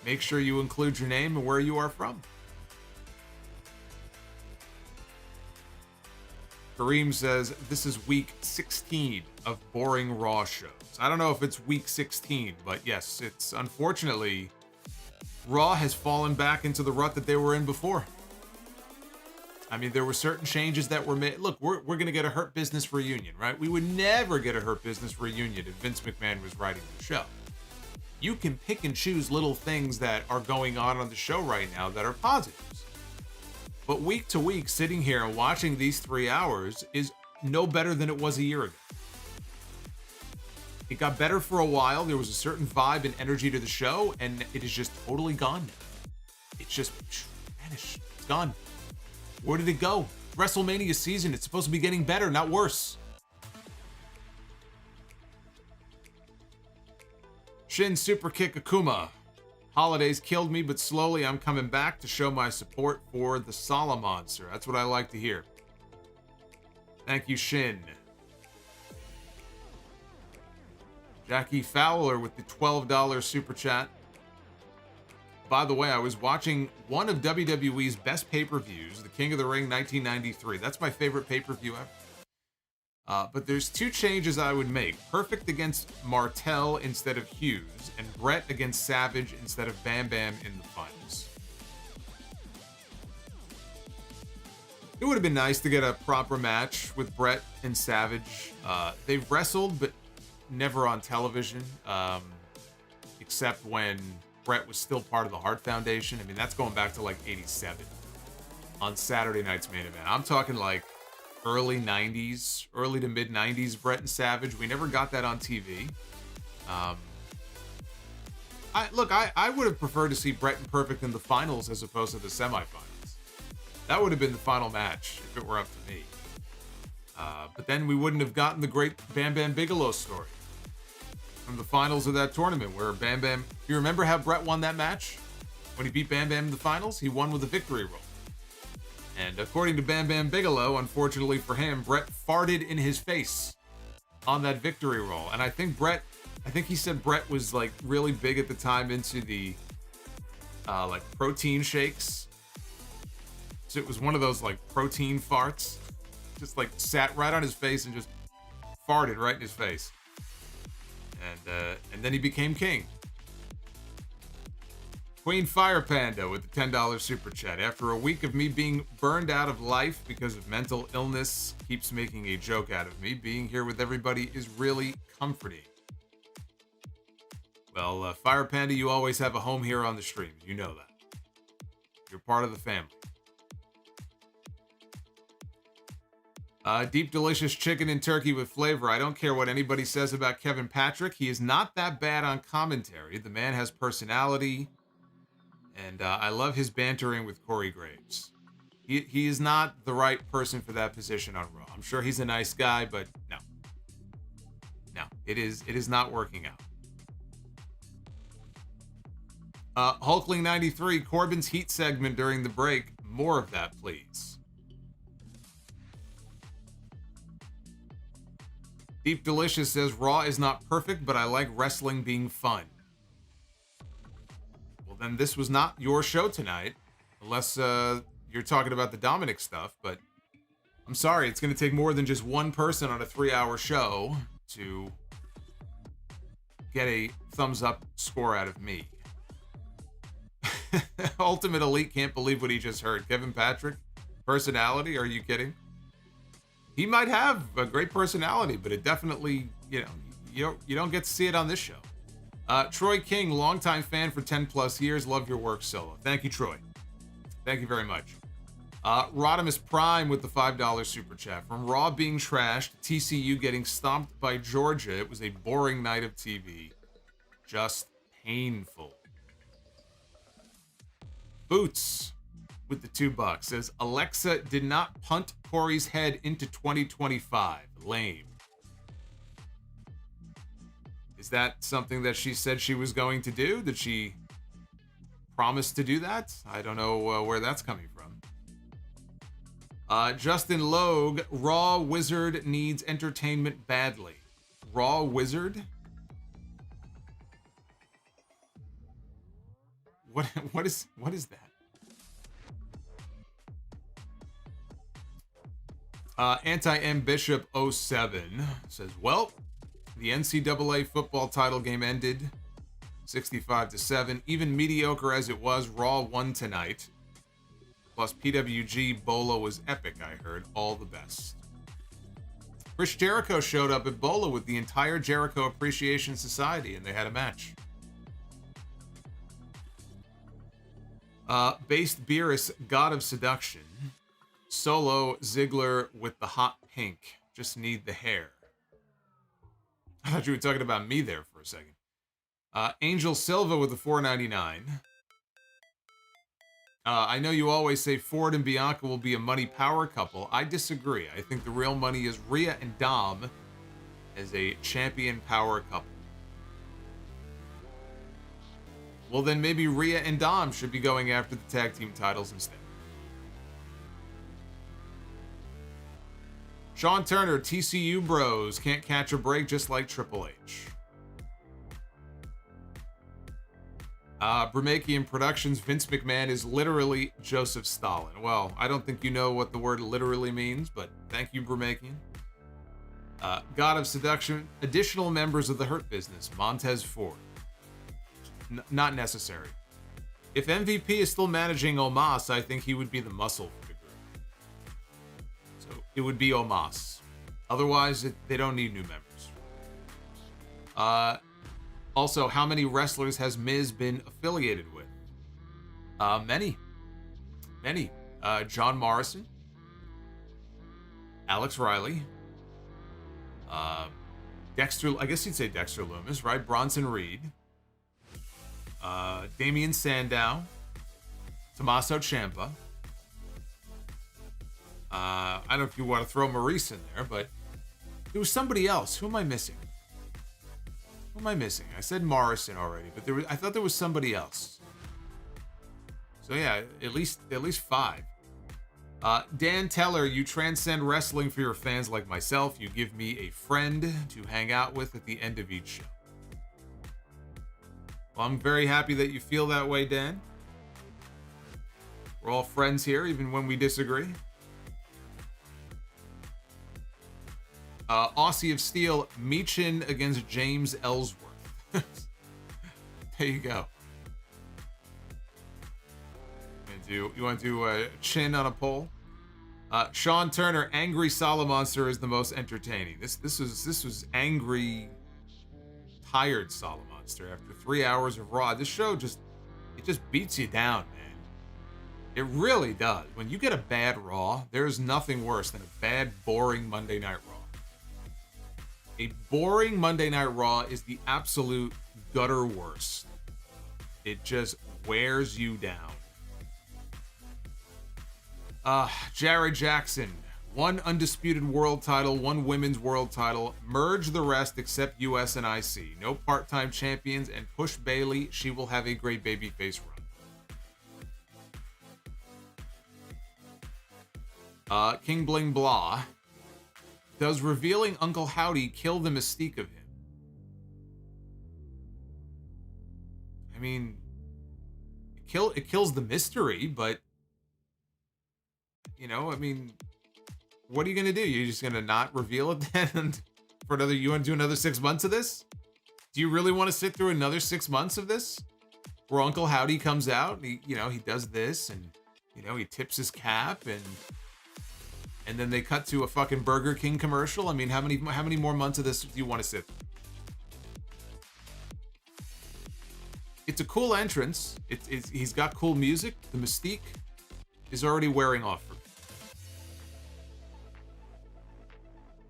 make sure you include your name and where you are from. Kareem says, this is week 16 of boring Raw shows. I don't know if it's week 16, but yes, it's unfortunately, Raw has fallen back into the rut that they were in before. I mean, there were certain changes that were made. Look, we're going to get a Hurt Business reunion, right? We would never get a Hurt Business reunion if Vince McMahon was writing the show. You can pick and choose little things that are going on the show right now that are positives. But week to week, sitting here and watching these 3 hours is no better than it was a year ago. It got better for a while. There was a certain vibe and energy to the show, and it is just totally gone now. It's just vanished. It's gone. Where did it go? WrestleMania season. It's supposed to be getting better, not worse. Shin Super Kick Akuma. Holidays killed me, but slowly I'm coming back to show my support for the Solomonster. That's what I like to hear. Thank you, Shin. Jackie Fowler with the $12 super chat. By the way, I was watching one of WWE's best pay-per-views, the King of the Ring 1993. That's my favorite pay-per-view ever. But there's two changes I would make. Perfect against Martel instead of Hughes, and Brett against Savage instead of Bam Bam in the finals. It would have been nice to get a proper match with Brett and Savage. They've wrestled, but never on television, except when Brett was still part of the Hart Foundation. I mean, that's going back to like 87 on Saturday night's main event. I'm talking like early 90s, early to mid 90s, Brett and Savage. We never got that on TV. I would have preferred to see Brett and Perfect in the finals as opposed to the semifinals. That would have been the final match if it were up to me. But then we wouldn't have gotten the great Bam Bam Bigelow story from the finals of that tournament where Bam Bam... You remember how Brett won that match? When he beat Bam Bam in the finals? He won with a victory roll. And according to Bam Bam Bigelow, unfortunately for him, Brett farted in his face on that victory roll. And I think he said Brett was like really big at the time into the like protein shakes. So it was one of those like protein farts. Just like sat right on his face and just farted right in his face. And then he became king. Queen Fire Panda with the $10 super chat. After a week of me being burned out of life because of mental illness keeps making a joke out of me, being here with everybody is really comforting. Well, Fire Panda, you always have a home here on the stream. You know that. You're part of the family. Deep delicious chicken and turkey with flavor. I don't care what anybody says about Kevin Patrick. He is not that bad on commentary. The man has personality. And I love his bantering with Corey Graves. He is not the right person for that position on Raw. I'm sure he's a nice guy, but no. No, it is not working out. Hulkling 93, Corbin's heat segment during the break. More of that, please. Deep Delicious says, Raw is not perfect, but I like wrestling being fun. Well, then this was not your show tonight, unless you're talking about the Dominik stuff, but I'm sorry, it's going to take more than just one person on a 3-hour show to get a thumbs up score out of me. Ultimate Elite can't believe what he just heard. Kevin Patrick, personality? Are you kidding? He might have a great personality, but it definitely, you don't get to see it on this show. Troy King, longtime fan for 10 plus years. Love your work, Solo. Thank you, Troy. Thank you very much. Rodimus Prime with the $5 super chat. From Raw being trashed, TCU getting stomped by Georgia, it was a boring night of TV. Just painful. Boots with the $2 says, Alexa did not punt Corey's head into 2025. Lame. Is that something that she said she was going to do? Did she promise to do that? I don't know where that's coming from. Justin Logue, Raw Wizard needs entertainment badly. Raw Wizard? What is that? Anti-M Bishop 07 says, well, the NCAA football title game ended 65-7. Even mediocre as it was, Raw won tonight. Plus PWG Bola was epic, I heard. All the best. Chris Jericho showed up at Bola with the entire Jericho Appreciation Society, and they had a match. Based Beerus, God of Seduction. Solo Ziggler with the hot pink. Just need the hair. I thought you were talking about me there for a second. Angel Silva with the $4.99. I know you always say Ford and Bianca will be a money power couple. I disagree. I think the real money is Rhea and Dom as a champion power couple. Well, then maybe Rhea and Dom should be going after the tag team titles instead. Sean Turner, TCU bros can't catch a break just like Triple H. Bremakian Productions, Vince McMahon is literally Joseph Stalin. Well, I don't think you know what the word literally means, but thank you, Bremakian. God of Seduction, additional members of the Hurt Business, Montez Ford. Not necessary. If MVP is still managing Omos, I think he would be the muscle for the group. So it would be Omos. Otherwise, they don't need new members. Also, how many wrestlers has Miz been affiliated with? Many. John Morrison, Alex Riley, Dexter, I guess you'd say Dexter Lumis, right? Bronson Reed, Damian Sandow, Tommaso Ciampa. I don't know if you want to throw Maurice in there, but there was somebody else. Who am I missing? I said Morrison already, but I thought there was somebody else. So yeah, at least 5. Dan Teller, you transcend wrestling for your fans like myself. You give me a friend to hang out with at the end of each show. Well, I'm very happy that you feel that way, Dan. We're all friends here, even when we disagree. Aussie of Steel, Meechin against James Ellsworth. There you go. You want to do a chin on a poll? Sean Turner, Angry Solomonster is the most entertaining. This was angry, tired Solomonster after 3 hours of Raw. This show just beats you down, man. It really does. When you get a bad Raw, there is nothing worse than a bad, boring Monday Night Raw. A boring Monday Night Raw is the absolute gutter worst. It just wears you down. Jared Jackson, 1 undisputed world title, 1 women's world title. Merge the rest except US and IC. No part-time champions, and push Bayley. She will have a great babyface run. King Bling Blah. Does revealing Uncle Howdy kill the mystique of him? I mean, it kills the mystery, but you know, I mean, what are you gonna do? You're just gonna not reveal it then for another? You want to do another 6 months of this? Do you really want to sit through another 6 months of this, where Uncle Howdy comes out and he does this and he tips his cap and then they cut to a fucking Burger King commercial? I mean, how many more months of this do you want to sit through? It's a cool entrance. He's got cool music. The mystique is already wearing off for me.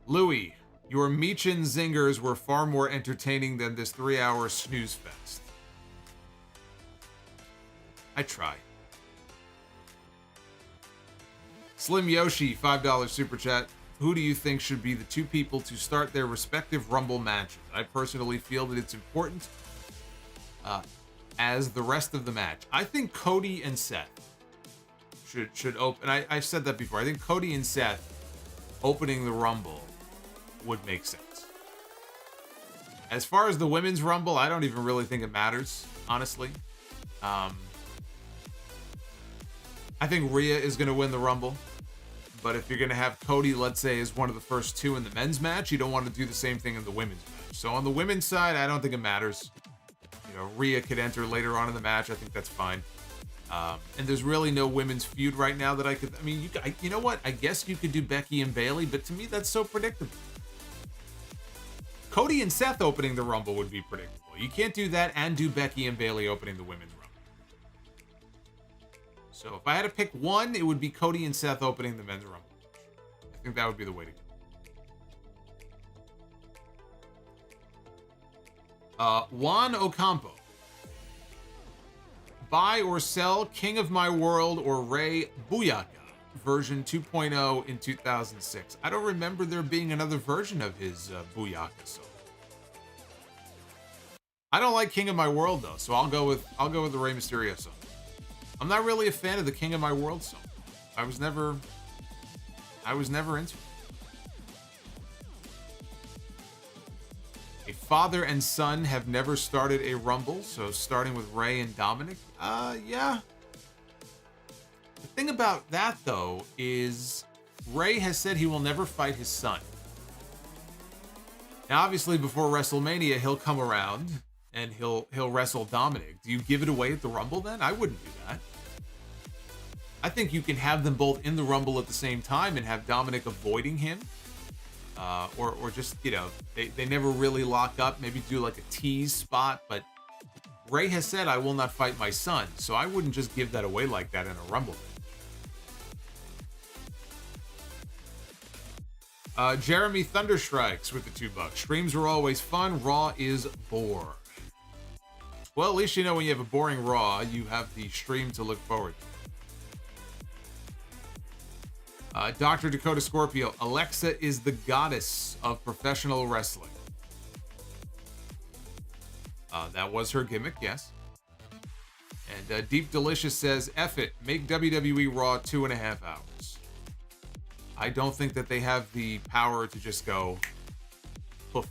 Louis, your Meechin zingers were far more entertaining than this 3-hour snooze fest. I try. Slim Yoshi, $5 super chat. Who do you think should be the 2 people to start their respective Rumble matches? I personally feel that it's important as the rest of the match. I think Cody and Seth should open. I've said that before. I think Cody and Seth opening the Rumble would make sense. As far as the women's Rumble, I don't even really think it matters, honestly. I think Rhea is going to win the Rumble. But if you're going to have Cody, let's say, as one of the first 2 in the men's match, you don't want to do the same thing in the women's match. So on the women's side, I don't think it matters. Rhea could enter later on in the match. I think that's fine. And there's really no women's feud right now that I could... I mean, you know what? I guess you could do Becky and Bayley, but to me, that's so predictable. Cody and Seth opening the Rumble would be predictable. You can't do that and do Becky and Bayley opening the women's Rumble. So if I had to pick one, it would be Cody and Seth opening the men's Rumble. I think that would be the way to go. Juan Ocampo. Buy or sell King of My World or Rey Booyaka version 2.0 in 2006. I don't remember there being another version of his Booyaka song. I don't like King of My World though, so I'll go with the Rey Mysterio song. I'm not really a fan of the King of My World song. I was never into it. A father and son have never started a Rumble, so starting with Rey and Dominik, yeah. The thing about that, though, is Rey has said he will never fight his son. Now, obviously, before WrestleMania, he'll come around and he'll wrestle Dominik. Do you give it away at the Rumble, then? I wouldn't do that. I think you can have them both in the Rumble at the same time and have Dominik avoiding him. Or just, you know, they never really lock up. Maybe do like a tease spot. But Rey has said, I will not fight my son. So I wouldn't just give that away like that in a Rumble. Jeremy Thunderstrikes with the $2. Streams are always fun. Raw is bore. Well, at least you know when you have a boring Raw, you have the stream to look forward to. Dr. Dakota Scorpio, Alexa is the goddess of professional wrestling. That was her gimmick, yes. And Deep Delicious says, F it, make WWE Raw 2.5 hours. I don't think that they have the power to just go poof.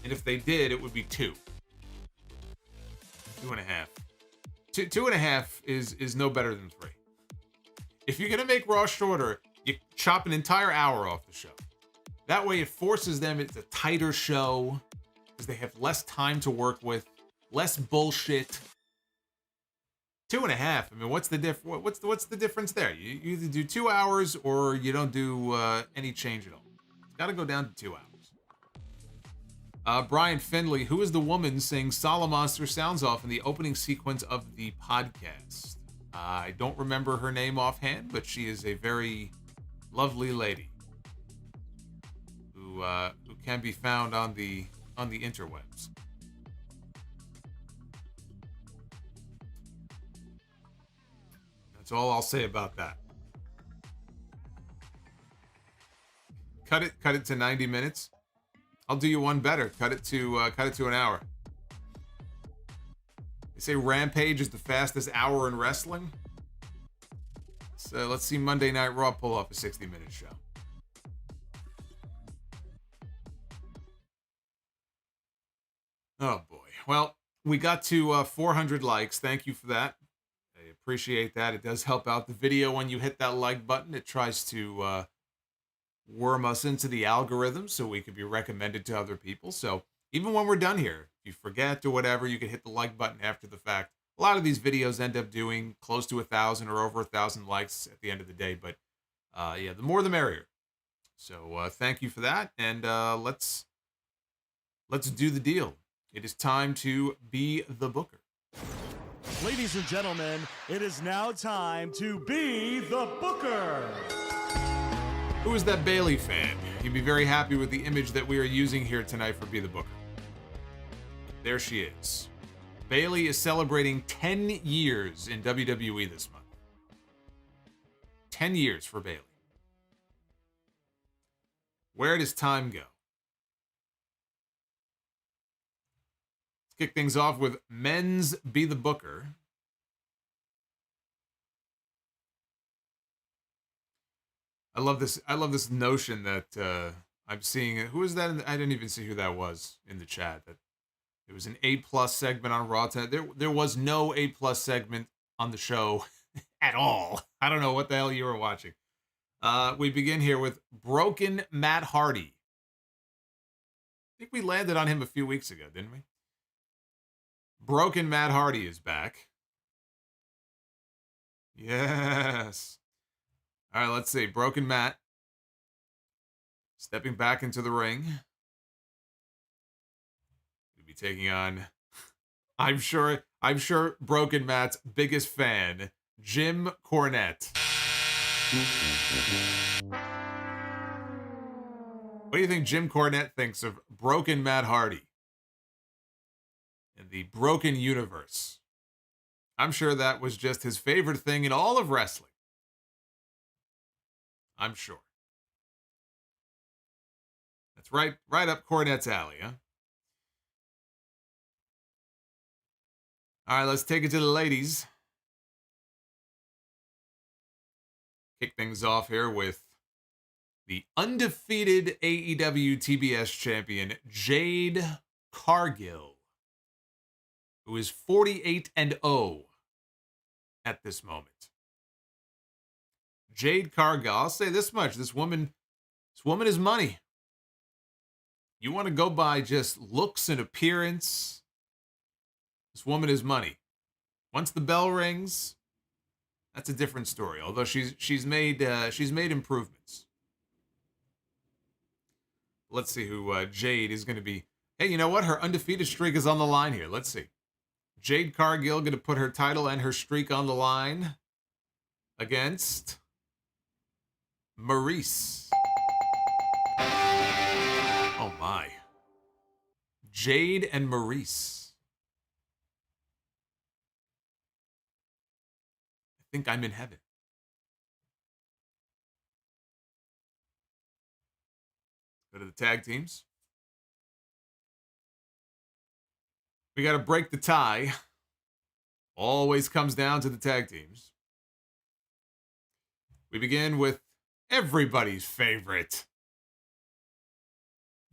And if they did, it would be 2. 2.5. 2.5 is no better than 3. If you're going to make Raw shorter, you chop an entire hour off the show. That way it forces them, it's a tighter show, because they have less time to work with, less bullshit. 2.5, I mean, what's the difference there? You either do 2 hours or you don't do any change at all. It's got to go down to 2 hours. Brian Finley, who is the woman saying Solomonster sounds off in the opening sequence of the podcast? I don't remember her name offhand, but she is a very lovely lady who can be found on the interwebs. That's all I'll say about that. Cut it to 90 minutes. I'll do you one better. Cut it to an hour. They say Rampage is the fastest hour in wrestling. So let's see Monday Night Raw pull off a 60-minute show. Oh boy. Well, we got to 400 likes. Thank you for that. I appreciate that. It does help out the video when you hit that like button. It tries to worm us into the algorithm so we could be recommended to other people. So even when we're done here, if you forget or whatever, you can hit the like button after the fact. A lot of these videos end up doing close to 1,000 or over 1,000 likes at the end of the day. But yeah, the more the merrier. So thank you for that. And let's do the deal. It is time to be the booker. Ladies and gentlemen, it is now time to be the booker. Who is that Bayley fan? You'd be very happy with the image that we are using here tonight for Be the Booker. There she is. Bayley is celebrating 10 years in WWE this month. 10 years for Bayley. Where does time go? Let's kick things off with men's Be the Booker. I love this notion that I'm seeing. Who is that? I didn't even see who that was in the chat. That it was an A+ segment on Raw. There was no A+ segment on the show at all. I don't know what the hell you were watching. We begin here with Broken Matt Hardy. I think we landed on him a few weeks ago, didn't we? Broken Matt Hardy is back. Yes. All right, let's see. Broken Matt stepping back into the ring. He'll be taking on, I'm sure Broken Matt's biggest fan, Jim Cornette. What do you think Jim Cornette thinks of Broken Matt Hardy in the Broken Universe? I'm sure that was just his favorite thing in all of wrestling. I'm sure. That's right up Cornette's alley, huh? All right, let's take it to the ladies. Kick things off here with the undefeated AEW TBS champion, Jade Cargill, who is 48-0 at this moment. Jade Cargill, I'll say this much, this woman is money. You want to go by just looks and appearance, this woman is money. Once the bell rings, that's a different story. Although she's made improvements. Let's see who Jade is going to be. Hey, you know what? Her undefeated streak is on the line here. Let's see. Jade Cargill going to put her title and her streak on the line against Maurice. Oh my. Jade and Maurice. I think I'm in heaven. Go to the tag teams. We got to break the tie. Always comes down to the tag teams. We begin with everybody's favorite,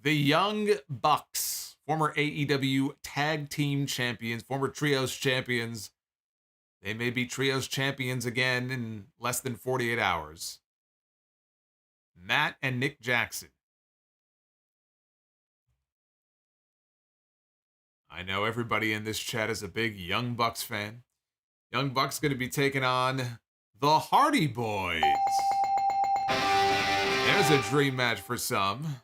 the Young Bucks, former AEW tag team champions, former trios champions. They may be trios champions again in less than 48 hours. Matt and Nick Jackson. I know everybody in this chat is a big Young Bucks fan. Young Bucks going to be taking on the Hardy Boys. There's a dream match for some.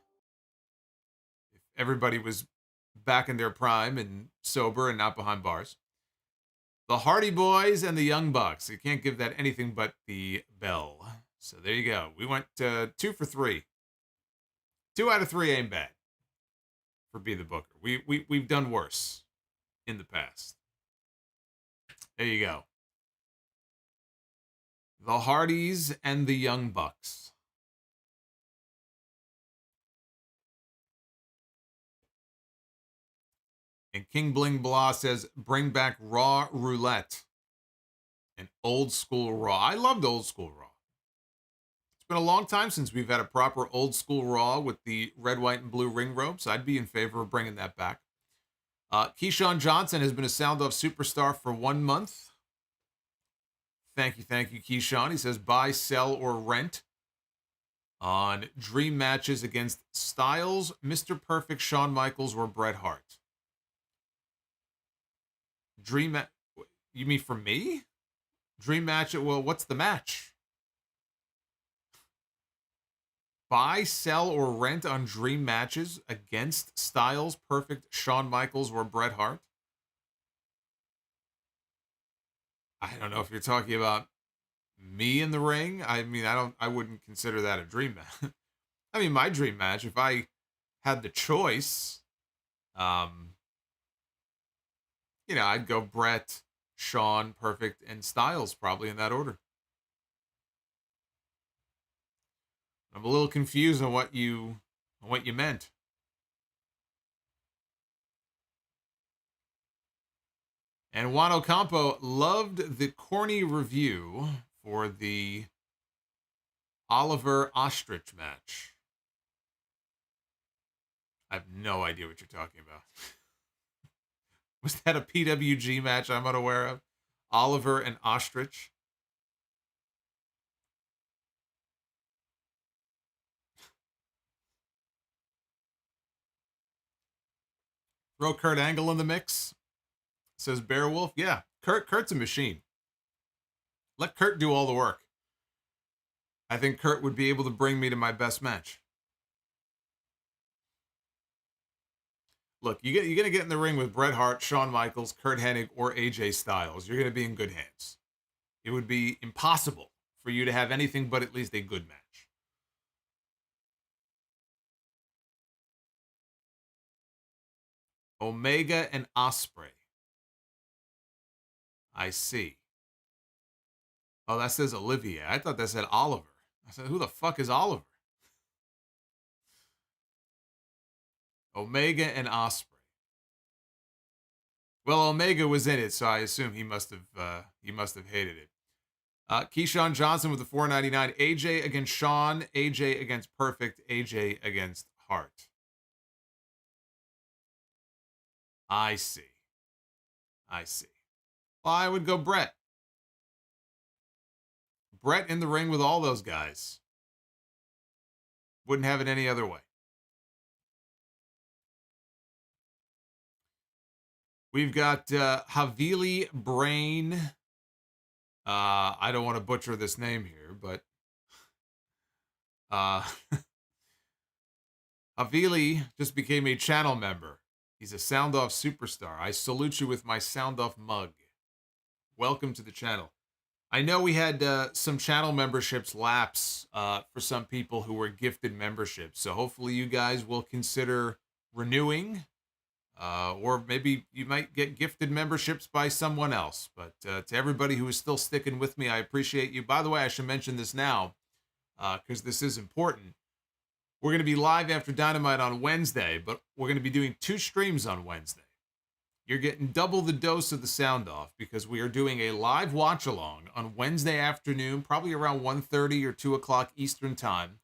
If everybody was back in their prime and sober and not behind bars. The Hardy Boys and the Young Bucks. You can't give that anything but the bell. So there you go. We went 2 for 3. 2 out of 3 ain't bad for Be the Booker. We've done worse in the past. There you go. The Hardys and the Young Bucks. And King Bling Blah says, bring back Raw Roulette and Old School Raw. I loved Old School Raw. It's been a long time since we've had a proper Old School Raw with the red, white, and blue ring ropes. I'd be in favor of bringing that back. Keyshawn Johnson has been a Sound Off superstar for 1 month. Thank you, Keyshawn. He says, buy, sell, or rent on dream matches against Styles, Mr. Perfect, Shawn Michaels, or Bret Hart. You mean for me? Dream match, well, what's the match? Buy, sell, or rent on dream matches against Styles, Perfect, Shawn Michaels, or Bret Hart? I don't know if you're talking about me in the ring. I mean, I wouldn't consider that a dream match. I mean, my dream match, if I had the choice, I'd go Bret, Shawn, Perfect, and Styles, probably in that order. I'm a little confused on what you meant. And Juan Ocampo loved the corny review for the Oliver Ostrich match. I have no idea what you're talking about. Was that a PWG match I'm unaware of? Oliver and Ostrich? Throw Kurt Angle in the mix, says Beowulf. Yeah, Kurt's a machine. Let Kurt do all the work. I think Kurt would be able to bring me to my best match. Look, you're going to get in the ring with Bret Hart, Shawn Michaels, Kurt Hennig, or AJ Styles. You're going to be in good hands. It would be impossible for you to have anything but at least a good match. Omega and Ospreay. I see. Oh, that says Olivia. I thought that said Oliver. I said, who the fuck is Oliver? Omega and Osprey. Well, Omega was in it, so I assume he must have hated it. Keyshawn Johnson with the $4.99. AJ against Sean. AJ against Perfect. AJ against Hart. I see. Well, I would go Brett. Brett in the ring with all those guys. Wouldn't have it any other way. We've got Havili Brain. I don't want to butcher this name here, but Havili just became a channel member. He's a Sound Off superstar. I salute you with my Sound Off mug. Welcome to the channel. I know we had some channel memberships lapse for some people who were gifted memberships. So hopefully you guys will consider renewing. Or maybe you might get gifted memberships by someone else. But to everybody who is still sticking with me, I appreciate you. By the way, I should mention this now because this is important. We're going to be live after Dynamite on Wednesday, but we're going to be doing 2 streams on Wednesday. You're getting double the dose of the Sound Off because we are doing a live watch-along on Wednesday afternoon, probably around 1:30 or 2 o'clock Eastern Time,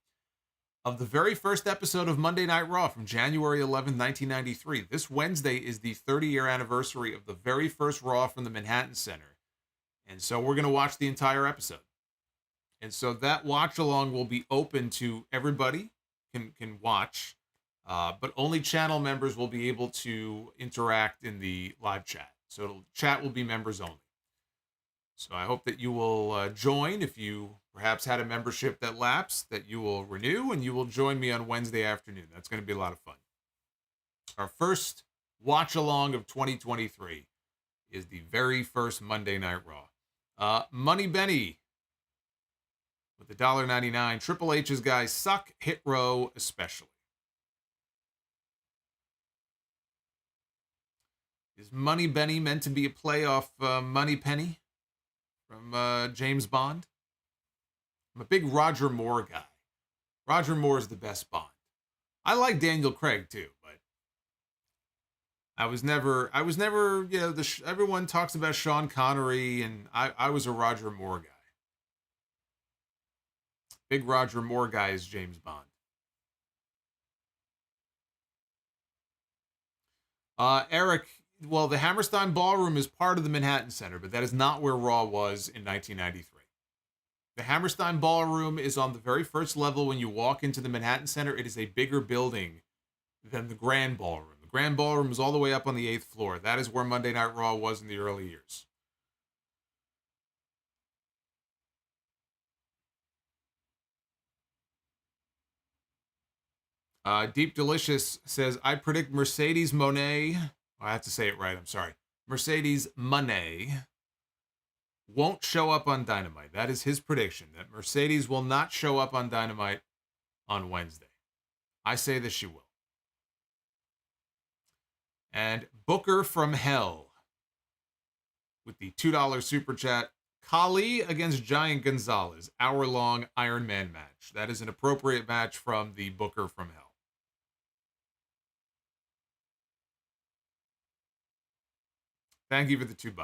of the very first episode of Monday Night Raw from January 11th, 1993. This Wednesday is the 30-year anniversary of the very first Raw from the Manhattan Center. And so we're going to watch the entire episode. And so that watch-along will be open to everybody can watch, but only channel members will be able to interact in the live chat. So chat will be members only. So I hope that you will join. If you perhaps had a membership that lapsed, that you will renew and you will join me on Wednesday afternoon. That's going to be a lot of fun. Our first watch along of 2023 is the very first Monday Night Raw. Money Benny with the $1.99. Triple H's guys suck, Hit Row especially. Is Money Benny meant to be a play off Money Penny from James Bond? I'm a big Roger Moore guy. Roger Moore is the best Bond. I like Daniel Craig too, but I was never, you know, everyone talks about Sean Connery, and I was a Roger Moore guy. Big Roger Moore guy is James Bond. Eric, well, the Hammerstein Ballroom is part of the Manhattan Center, but that is not where Raw was in 1993. The Hammerstein Ballroom is on the very first level when you walk into the Manhattan Center. It is a bigger building than the Grand Ballroom. The Grand Ballroom is all the way up on the 8th floor. That is where Monday Night Raw was in the early years. Deep Delicious says, I predict Mercedes Monet. I have to say it right. I'm sorry. Mercedes Monet won't show up on Dynamite. That is his prediction, that Mercedes will not show up on Dynamite on Wednesday. I say that she will. And Booker from Hell with the $2 super chat. Kali against Giant Gonzalez, hour-long Iron Man match. That is an appropriate match from the Booker from Hell. Thank you for the $2.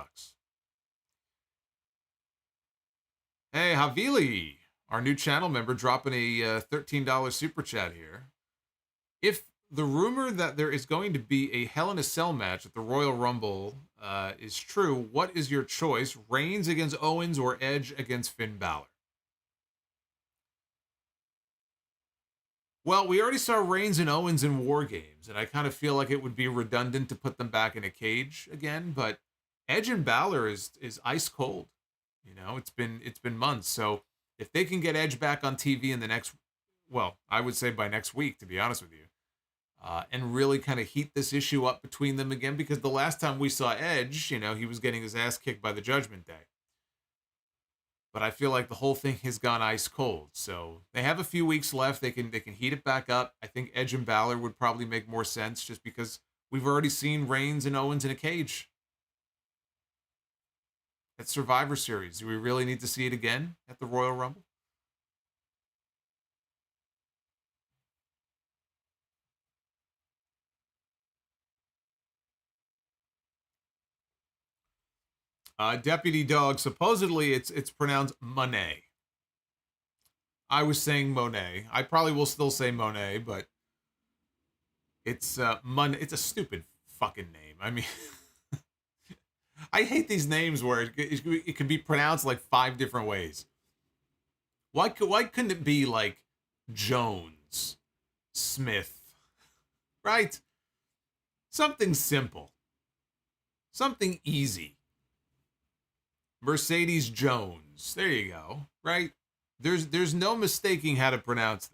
Hey, Havili, our new channel member, dropping a $13 super chat here. If the rumor that there is going to be a Hell in a Cell match at the Royal Rumble is true, what is your choice? Reigns against Owens or Edge against Finn Balor? Well, we already saw Reigns and Owens in War Games, and I kind of feel like it would be redundant to put them back in a cage again, but Edge and Balor is ice cold. You know, it's been months. So if they can get Edge back on TV in the next, well, I would say by next week, to be honest with you, and really kind of heat this issue up between them again, because the last time we saw Edge, you know, he was getting his ass kicked by the Judgment Day. But I feel like the whole thing has gone ice cold. So they have a few weeks left. They can heat it back up. I think Edge and Balor would probably make more sense just because we've already seen Reigns and Owens in a cage. at Survivor Series. Do we really need to see it again at the Royal Rumble? Deputy Dog, supposedly it's pronounced Monet. I was saying Monet. I probably will still say Monet, but it's it's a stupid fucking name. I mean, I hate these names where it can be pronounced like 5 different ways. Why couldn't it be like Jones, Smith, right? Something simple, something easy. Mercedes Jones. There you go. Right? There's no mistaking how to pronounce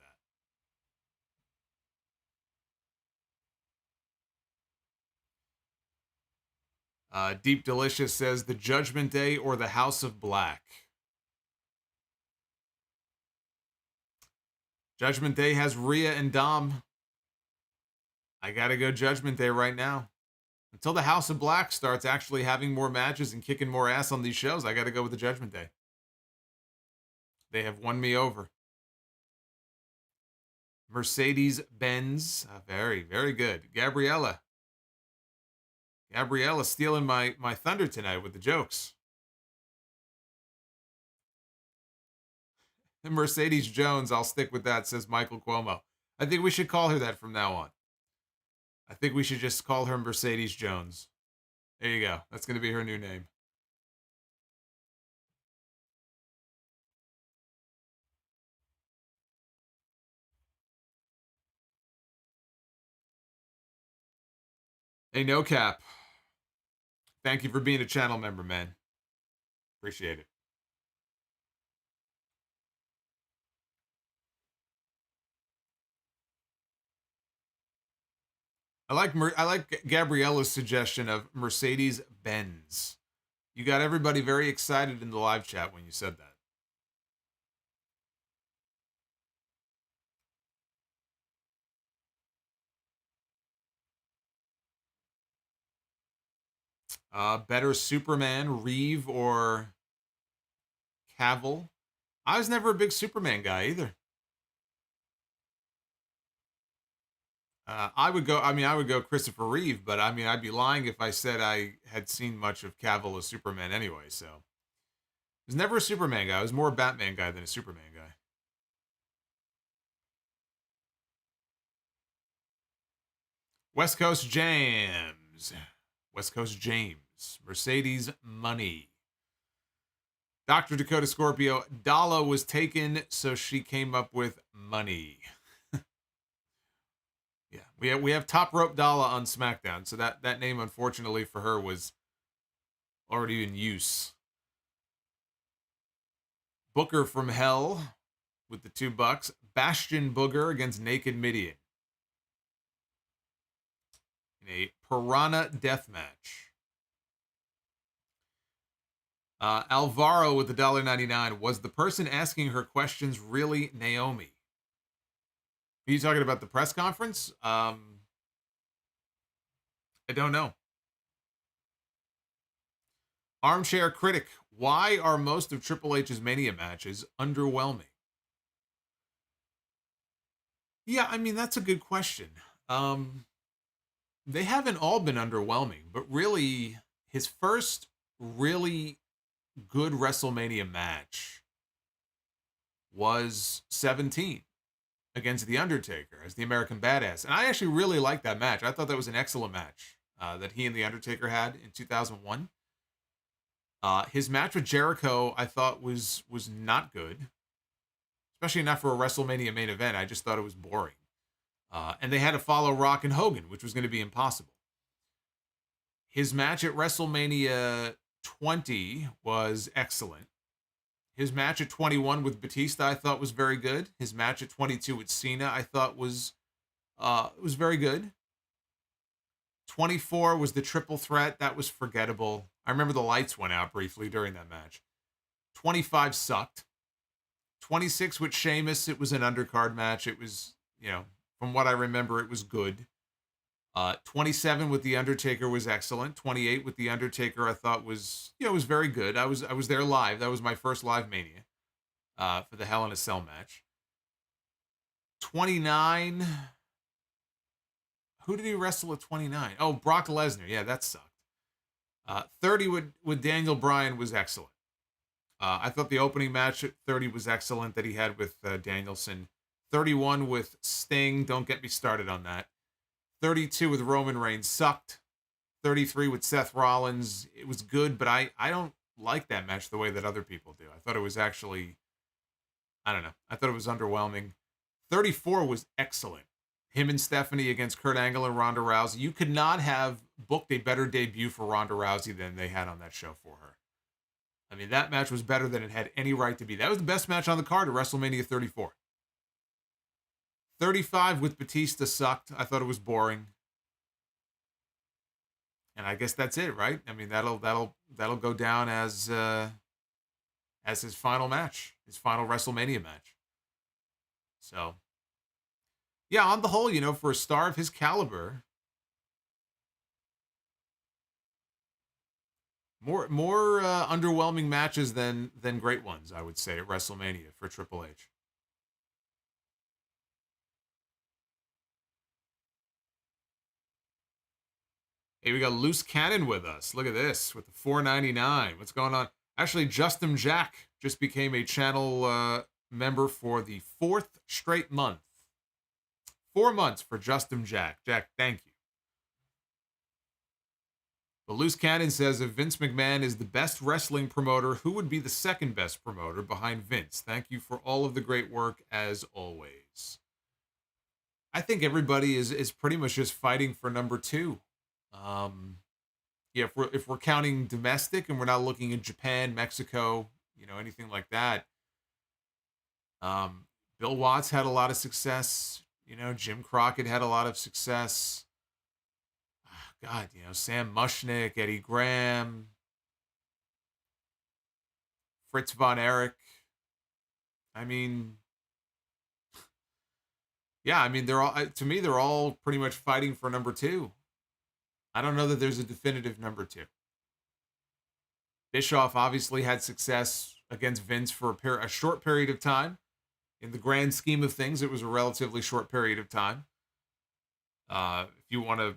that. Deep Delicious says the Judgment Day or the House of Black. Judgment Day has Rhea and Dom. I gotta go Judgment Day right now. Until the House of Black starts actually having more matches and kicking more ass on these shows, I got to go with the Judgment Day. They have won me over. Mercedes-Benz. Very, very good. Gabriella stealing my thunder tonight with the jokes. And Mercedes Jones, I'll stick with that, says Michael Cuomo. I think we should call her that from now on. I think we should just call her Mercedes Jones. There you go. That's going to be her new name. Hey, No Cap. Thank you for being a channel member, man. Appreciate it. I like Gabriella's suggestion of Mercedes-Benz. You got everybody very excited in the live chat when you said that. Better Superman, Reeve, or Cavill? I was never a big Superman guy either. I would go Christopher Reeve, but I mean, I'd be lying if I said I had seen much of Cavill as Superman anyway, so. I was never a Superman guy. I was more a Batman guy than a Superman guy. West Coast James. West Coast James. Mercedes Money. Dr. Dakota Scorpio. Dalla was taken, so she came up with money. Yeah, we have Top Rope Dalla on SmackDown, so that name, unfortunately for her, was already in use. Booker from Hell with the $2. Bastion Booger against Naked Midian in a Piranha Death Match. Alvaro with the $1.99. Was the person asking her questions really Naomi? Are you talking about the press conference? I don't know. Armchair Critic. Why are most of Triple H's Mania matches underwhelming? Yeah, I mean, that's a good question. They haven't all been underwhelming, but really, his first really good WrestleMania match was 17. Against The Undertaker as the American Badass. And I actually really liked that match. I thought that was an excellent match that he and The Undertaker had in 2001. His match with Jericho, I thought was not good. Especially not for a WrestleMania main event. I just thought it was boring. And they had to follow Rock and Hogan, which was going to be impossible. His match at WrestleMania 20 was excellent. His match at 21 with Batista, I thought was very good. His match at 22 with Cena, I thought was very good. 24 was the triple threat. That was forgettable. I remember the lights went out briefly during that match. 25 sucked. 26 with Sheamus, it was an undercard match. It was, from what I remember, it was good. 27 with The Undertaker was excellent. 28 with The Undertaker I thought was, was very good. I was there live. That was my first live Mania for the Hell in a Cell match. 29. Who did he wrestle at 29? Oh, Brock Lesnar. Yeah, that sucked. 30 with Daniel Bryan was excellent. I thought the opening match at 30 was excellent that he had with Danielson. 31 with Sting. Don't get me started on that. 32 with Roman Reigns sucked. 33 with Seth Rollins. It was good, but I don't like that match the way that other people do. I thought it was actually, I don't know. I thought it was underwhelming. 34 was excellent. Him and Stephanie against Kurt Angle and Ronda Rousey. You could not have booked a better debut for Ronda Rousey than they had on that show for her. I mean, that match was better than it had any right to be. That was the best match on the card at WrestleMania 34. 35 with Batista sucked. I thought it was boring. And I guess that's it, right? I mean, that'll go down as his final match, his final WrestleMania match. So, yeah, on the whole, for a star of his caliber, more underwhelming matches than great ones, I would say, at WrestleMania for Triple H. Hey, we got Loose Cannon with us. Look at this with the $4.99. What's going on? Actually, Justin Jack just became a channel member for the 4th straight month. 4 months for Justin Jack. Jack, thank you. But Loose Cannon says, if Vince McMahon is the best wrestling promoter, who would be the second best promoter behind Vince? Thank you for all of the great work, as always. I think everybody is pretty much just fighting for number 2. Yeah, if we're counting domestic and we're not looking at Japan, Mexico, anything like that. Bill Watts had a lot of success. Jim Crockett had a lot of success. God, Sam Mushnick, Eddie Graham, Fritz von Erich. I mean, yeah, they're all, to me, they're all pretty much fighting for number 2. I don't know that there's a definitive number 2. Bischoff obviously had success against Vince for a short period of time. In the grand scheme of things, it was a relatively short period of time. If you want to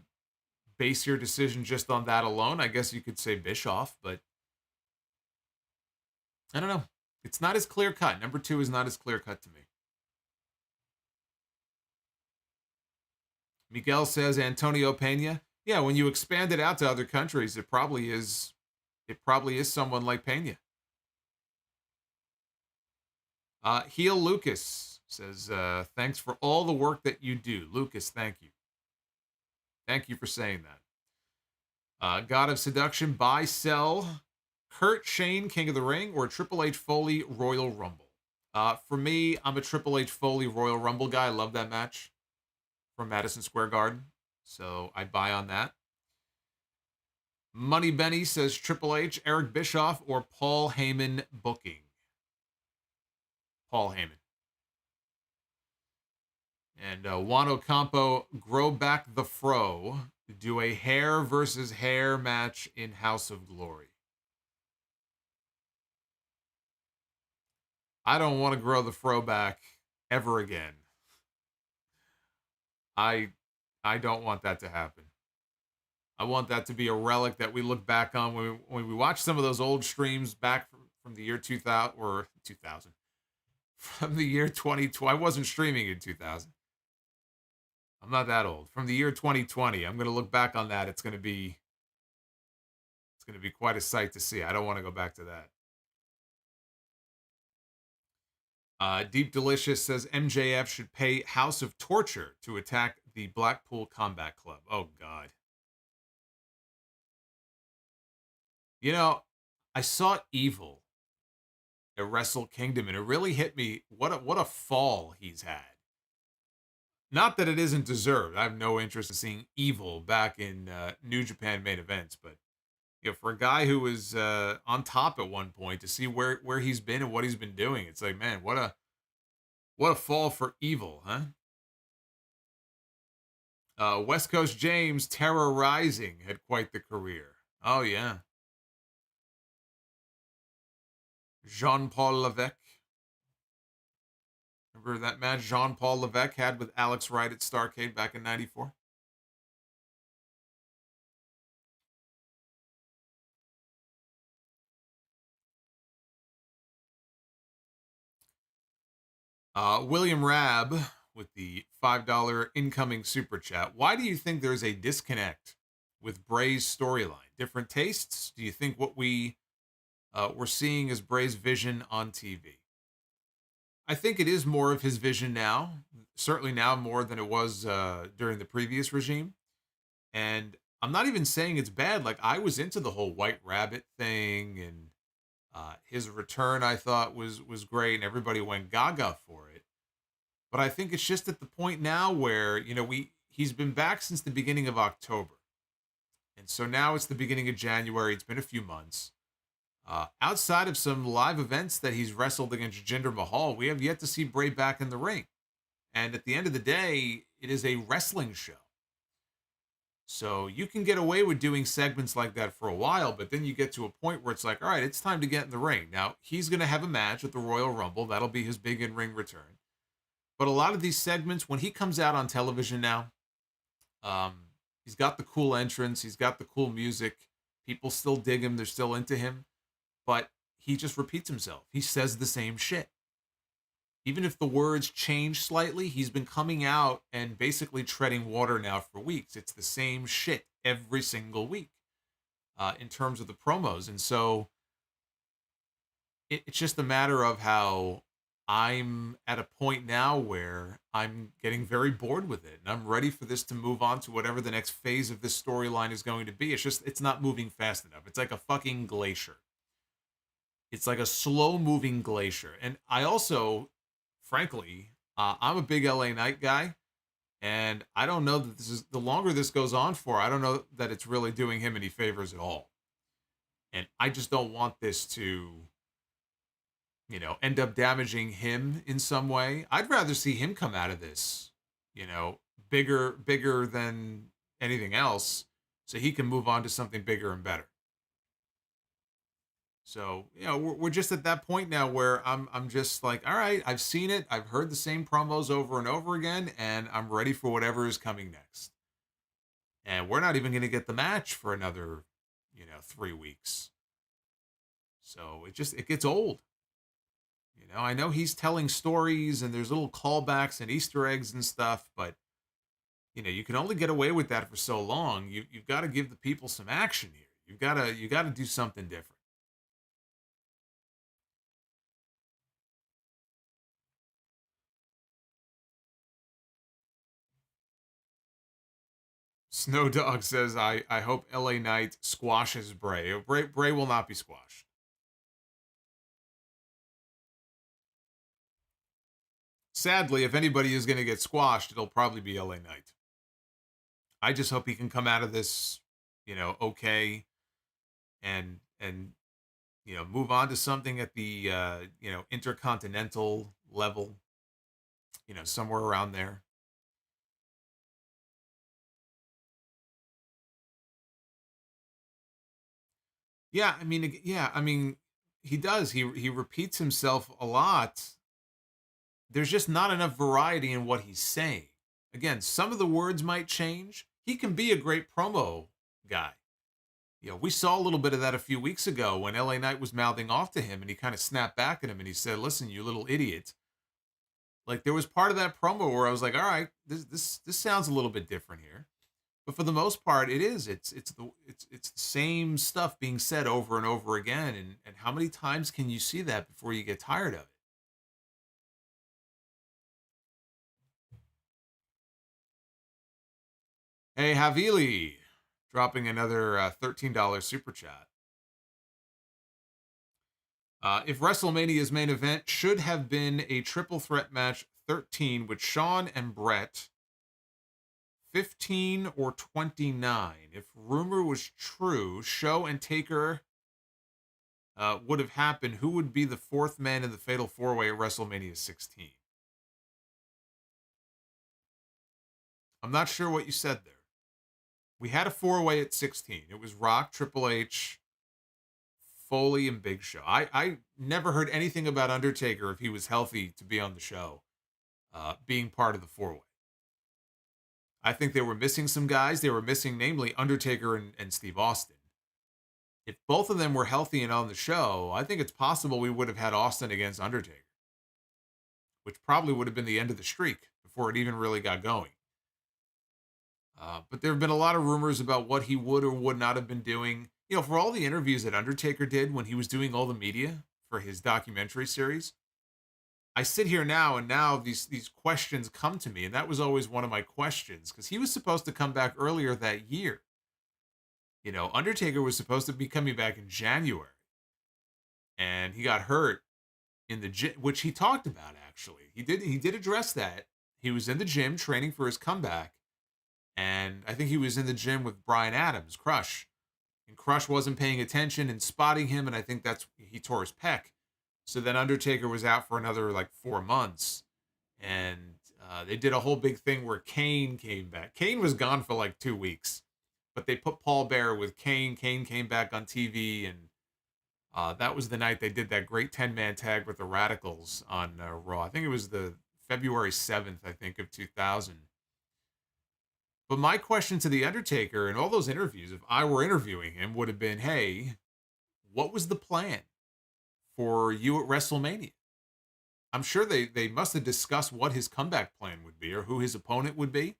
base your decision just on that alone, I guess you could say Bischoff, but I don't know. It's not as clear cut. Number 2 is not as clear cut to me. Miguel says Antonio Pena. Yeah, when you expand it out to other countries, it probably is someone like Pena. Heel Lucas says, thanks for all the work that you do. Lucas, thank you. Thank you for saying that. God of Seduction, buy, sell, Kurt Shane, King of the Ring, or Triple H Foley, Royal Rumble. For me, I'm a Triple H Foley Royal Rumble guy. I love that match from Madison Square Garden. So I buy on that. Money Benny says Triple H, Eric Bischoff, or Paul Heyman booking. Paul Heyman. And Juan Ocampo, grow back the fro. Do a hair versus hair match in House of Glory. I don't want to grow the fro back ever again. I don't want that to happen. I want that to be a relic that we look back on when we watch some of those old streams back from the year 2000 or 2000. From the year 2020. I wasn't streaming in 2000. I'm not that old. From the year 2020, I'm going to look back on that. It's going to be quite a sight to see. I don't want to go back to that. Deep Delicious says MJF should pay House of Torture to attack the Blackpool Combat Club. Oh, God. I saw Evil at Wrestle Kingdom, and it really hit me. What a fall he's had. Not that it isn't deserved. I have no interest in seeing Evil back in New Japan main events, but for a guy who was on top at one point, to see where he's been and what he's been doing, it's like, man, what a fall for Evil, huh? West Coast James, Terror Rising, had quite the career. Oh, yeah. Jean-Paul Levesque. Remember that match Jean-Paul Levesque had with Alex Wright at Starrcade back in 94? William Rabb with the $5 incoming super chat. Why do you think there's a disconnect with Bray's storyline? Different tastes? Do you think what we're seeing is Bray's vision on TV? I think it is more of his vision now, certainly now more than it was during the previous regime. And I'm not even saying it's bad. Like, I was into the whole White Rabbit thing, and his return I thought was great, and everybody went gaga for it. But I think it's just at the point now where, you know, he's been back since the beginning of October. And so now it's the beginning of January. It's been a few months. Outside of some live events that he's wrestled against Jinder Mahal, we have yet to see Bray back in the ring. And at the end of the day, it is a wrestling show. So you can get away with doing segments like that for a while, but then you get to a point where it's like, all right, it's time to get in the ring. Now, he's going to have a match at the Royal Rumble. That'll be his big in-ring return. But a lot of these segments, when he comes out on television now, he's got the cool entrance. He's got the cool music. People still dig him. They're still into him. But he just repeats himself. He says the same shit. Even if the words change slightly, he's been coming out and basically treading water now for weeks. It's the same shit every single week in terms of the promos. And so it's just a matter of how I'm at a point now where I'm getting very bored with it. And I'm ready for this to move on to whatever the next phase of this storyline is going to be. It's not moving fast enough. It's like a fucking glacier. It's like a slow-moving glacier. And I also, frankly, I'm a big LA Knight guy, and I don't know that the longer this goes on for, I don't know that it's really doing him any favors at all. And I just don't want this to, you know, end up damaging him in some way. I'd rather see him come out of this, you know, bigger than anything else, so he can move on to something bigger and better. So, you know, we're just at that point now where I'm just like, all right, I've seen it. I've heard the same promos over and over again, and I'm ready for whatever is coming next. And we're not even going to get the match for another, 3 weeks. So it gets old. You know, I know he's telling stories and there's little callbacks and Easter eggs and stuff, but, you know, you can only get away with that for so long. You've got to give the people some action here. You got to do something different. Snow Dog says, I hope LA Knight squashes Bray. Bray will not be squashed. Sadly, if anybody is going to get squashed, it'll probably be LA Knight. I just hope he can come out of this, okay, and move on to something at the, intercontinental level, somewhere around there. Yeah, I mean, he does. He repeats himself a lot. There's just not enough variety in what he's saying. Again, some of the words might change. He can be a great promo guy. We saw a little bit of that a few weeks ago when LA Knight was mouthing off to him and he kind of snapped back at him and he said, "Listen, you little idiot." Like, there was part of that promo where I was like, all right, this sounds a little bit different here. But for the most part, it is. It's the same stuff being said over and over again. And how many times can you see that before you get tired of it? Hey, Havili, dropping another $13 super chat. If WrestleMania's main event should have been a triple threat match 13 with Shawn and Brett, 15 or 29. If rumor was true, Show and Taker would have happened. Who would be the fourth man in the Fatal 4-Way at WrestleMania 16? I'm not sure what you said there. We had a 4-way at 16. It was Rock, Triple H, Foley, and Big Show. I never heard anything about Undertaker if he was healthy to be on the show, being part of the 4-way. I think they were missing some guys. They were missing, namely, Undertaker and Steve Austin. If both of them were healthy and on the show, I think it's possible we would have had Austin against Undertaker, which probably would have been the end of the streak before it even really got going. But there have been a lot of rumors about what he would or would not have been doing. You know, for all the interviews that Undertaker did when he was doing all the media for his documentary series, I sit here now, and now these questions come to me, and that was always one of my questions, because he was supposed to come back earlier that year. You know, Undertaker was supposed to be coming back in January, and he got hurt in the gym, which he talked about, actually. He did address that. He was in the gym training for his comeback, and I think he was in the gym with Bryan Adams, Crush. And Crush wasn't paying attention and spotting him, and I think he tore his pec. So then Undertaker was out for another, 4 months. And they did a whole big thing where Kane came back. Kane was gone for 2 weeks. But they put Paul Bearer with Kane. Kane came back on TV, and that was the night they did that great 10-man tag with the Radicals on Raw. I think it was the February 7th, of 2000. But my question to The Undertaker in all those interviews, if I were interviewing him, would have been, hey, what was the plan for you at WrestleMania? I'm sure they must have discussed what his comeback plan would be or who his opponent would be.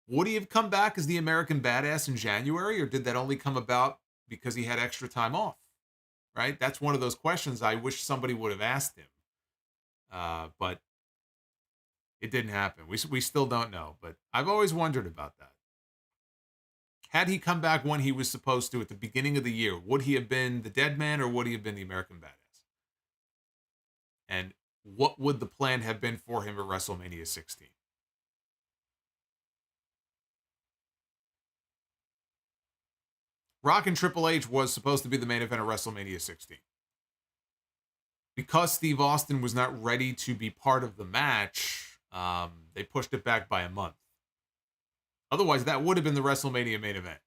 Would he have come back as the American Badass in January, or did that only come about because he had extra time off? Right? That's one of those questions I wish somebody would have asked him. But it didn't happen. We still don't know, but I've always wondered about that. Had he come back when he was supposed to at the beginning of the year, would he have been the Dead Man or would he have been the American Badass? And what would the plan have been for him at WrestleMania 16? Rock and Triple H was supposed to be the main event of WrestleMania 16. Because Steve Austin was not ready to be part of the match, they pushed it back by a month. Otherwise, that would have been the WrestleMania main event.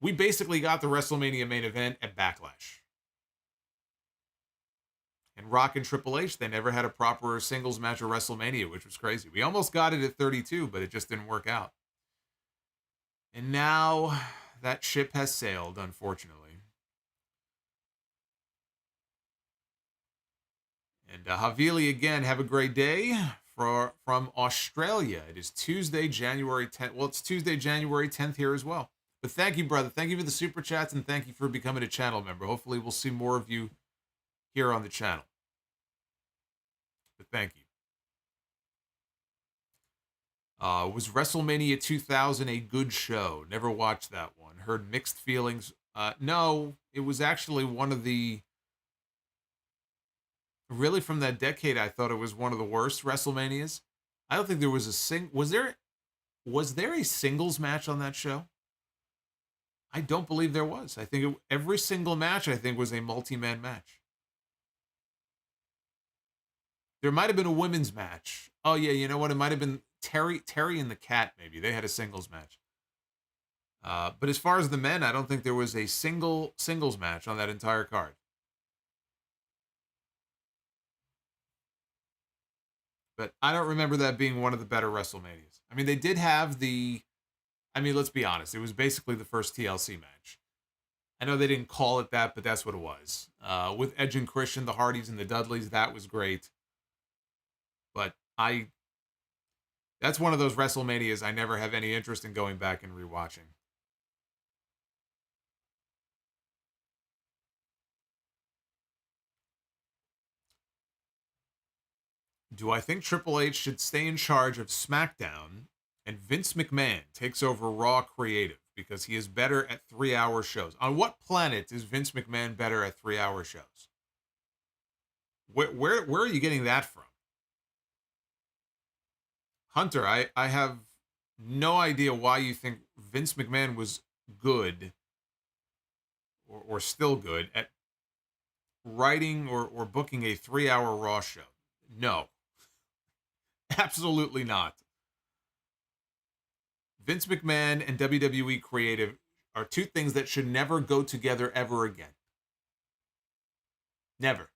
We basically got the WrestleMania main event at Backlash. And Rock and Triple H, they never had a proper singles match at WrestleMania, which was crazy. We almost got it at 32, but it just didn't work out. And now that ship has sailed, unfortunately. And Havili, again, have a great day from Australia. It is Tuesday, January 10th. Well, it's Tuesday, January 10th here as well. But thank you, brother. Thank you for the super chats, and thank you for becoming a channel member. Hopefully, we'll see more of you here on the channel. But thank you. Was WrestleMania 2000 a good show? Never watched that one. Heard mixed feelings. No, it was actually one of the... Really, from that decade, I thought it was one of the worst WrestleManias. I don't think there was a Was there a singles match on that show? I don't believe there was. I think every single match, was a multi-man match. There might have been a women's match. Oh, yeah, you know what? It might have been Terry and the Cat, maybe. They had a singles match. But as far as the men, I don't think there was a singles match on that entire card. But I don't remember that being one of the better WrestleManias. I mean, they did have let's be honest. It was basically the first TLC match. I know they didn't call it that, but that's what it was. With Edge and Christian, the Hardys, and the Dudleys, that was great. But that's one of those WrestleManias I never have any interest in going back and rewatching. Do I think Triple H should stay in charge of SmackDown and Vince McMahon takes over Raw creative because he is better at 3-hour shows? On what planet is Vince McMahon better at 3-hour shows? Where are you getting that from? Hunter, I have no idea why you think Vince McMahon was good or still good at writing or booking a 3-hour Raw show. No. Absolutely not. Vince McMahon and WWE creative are two things that should never go together ever again. Never.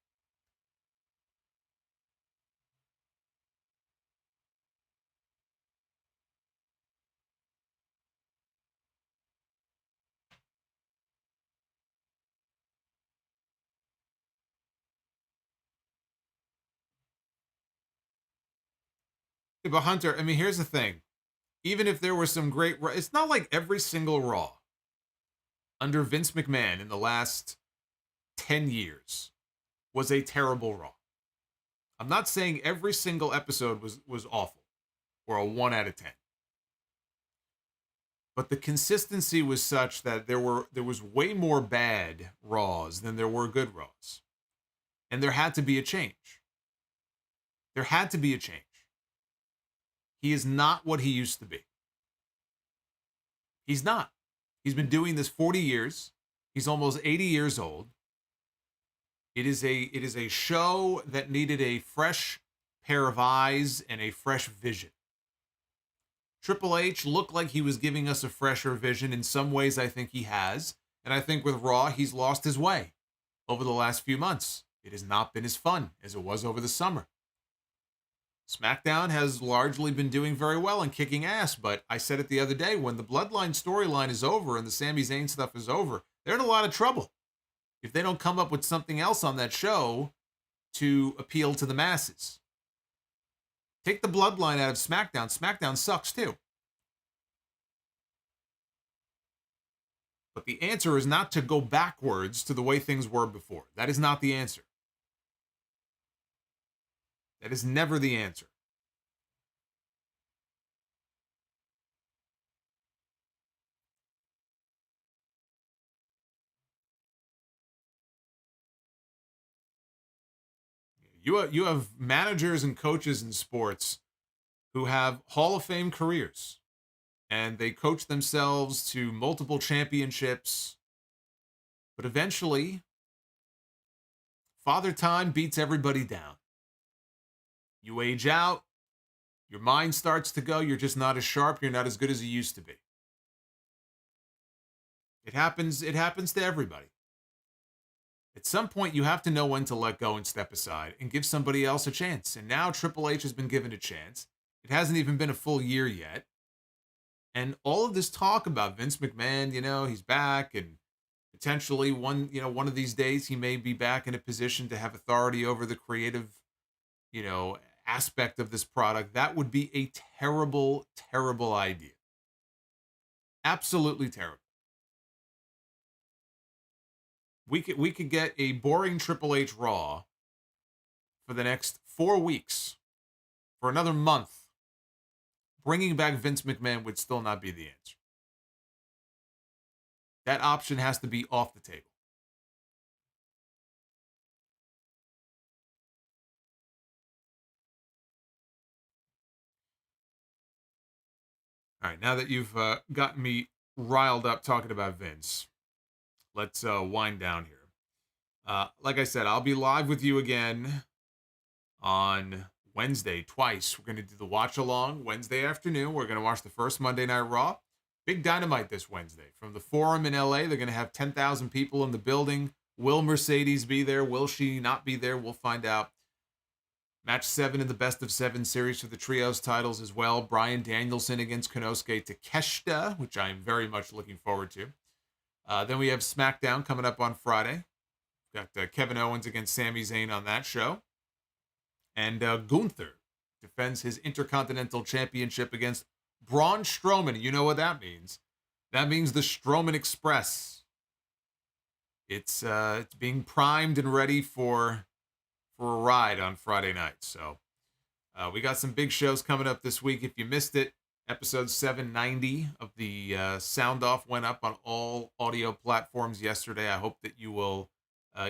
But Hunter, I mean, here's the thing. Even if there were some great, it's not like every single Raw under Vince McMahon in the last 10 years was a terrible Raw. I'm not saying every single episode was awful or a 1 out of 10. But the consistency was such that there was way more bad Raws than there were good Raws. And there had to be a change. There had to be a change. He is not what he used to be. He's not. He's been doing this 40 years. He's almost 80 years old. It is a show that needed a fresh pair of eyes and a fresh vision. Triple H looked like he was giving us a fresher vision. In some ways, I think he has. And I think with Raw, he's lost his way over the last few months. It has not been as fun as it was over the summer. SmackDown has largely been doing very well and kicking ass, but I said it the other day, when the Bloodline storyline is over and the Sami Zayn stuff is over, they're in a lot of trouble if they don't come up with something else on that show to appeal to the masses. Take the Bloodline out of SmackDown. SmackDown sucks too. But the answer is not to go backwards to the way things were before. That is not the answer. That is never the answer. You have managers and coaches in sports who have Hall of Fame careers, and they coach themselves to multiple championships, but eventually, Father Time beats everybody down. You age out, your mind starts to go, you're just not as sharp, you're not as good as you used to be. It happens to everybody. At some point, you have to know when to let go and step aside and give somebody else a chance. And now Triple H has been given a chance. It hasn't even been a full year yet. And all of this talk about Vince McMahon, he's back, and potentially one of these days he may be back in a position to have authority over the creative, aspect of this product. That would be a terrible, terrible idea. Absolutely terrible. We could get a boring Triple H Raw for the next 4 weeks, for another month. Bringing back Vince McMahon would still not be the answer. That option has to be off the table. All right, now that you've gotten me riled up talking about Vince, let's wind down here. Like I said, I'll be live with you again on Wednesday twice. We're going to do the watch along Wednesday afternoon. We're going to watch the first Monday Night Raw. Big Dynamite this Wednesday. From the Forum in LA, they're going to have 10,000 people in the building. Will Mercedes be there? Will she not be there? We'll find out. Match 7 in the Best of 7 series for the Trios titles as well. Bryan Danielson against Konosuke Takeshita, which I am very much looking forward to. Then we have SmackDown coming up on Friday. Got Kevin Owens against Sami Zayn on that show. And Gunther defends his Intercontinental Championship against Braun Strowman. You know what that means. That means the Strowman Express. It's being primed and ready for a ride on Friday night. So we got some big shows coming up this week. If you missed it, episode 790 of the Sound Off went up on all audio platforms yesterday. I hope that you will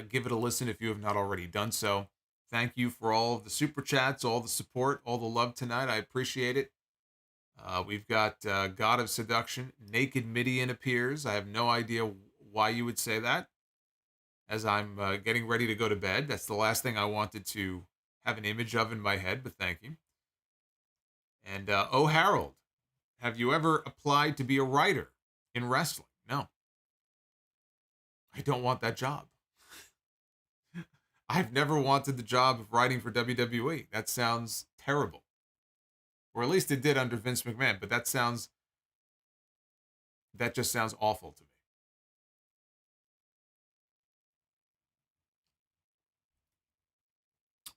give it a listen if you have not already done so. Thank you for all of the super chats, all the support, all the love tonight. I appreciate it. We've got God of Seduction. Naked Midian appears. I have no idea why you would say that, as I'm getting ready to go to bed. That's the last thing I wanted to have an image of in my head, but thank you. And Oh Harold Have you ever applied to be a writer in wrestling? No. I don't want that job. I've never wanted the job of writing for WWE. That sounds terrible. Or at least it did under Vince McMahon, but that just sounds awful to me.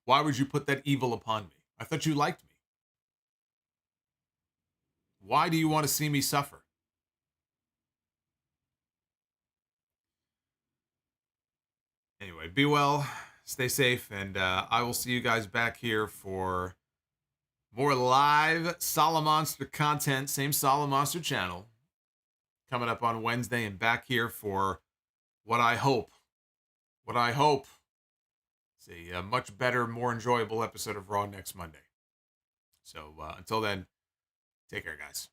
Why would you put that evil upon me? I thought you liked me. Why do you want to see me suffer? Anyway, be well, stay safe, and I will see you guys back here for more live Solomonster content, same Solomonster channel, coming up on Wednesday, and back here for what I hope is a much better, more enjoyable episode of Raw next Monday. So until then, take care, guys.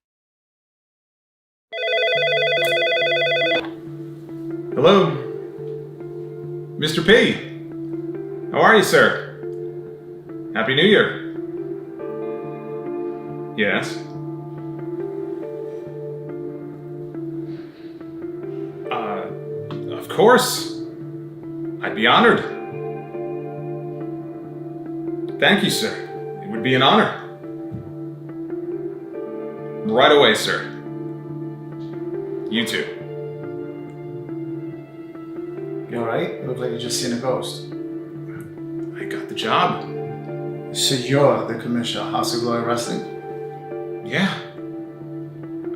Hello? Mr. P. How are you, sir? Happy New Year. Yes? Of course. I'd be honored. Thank you, sir. It would be an honor. Right away, sir. You too. You alright? Look like you just seen a ghost. I got the job. So you're the commissioner of House of Glory Wrestling? Yeah.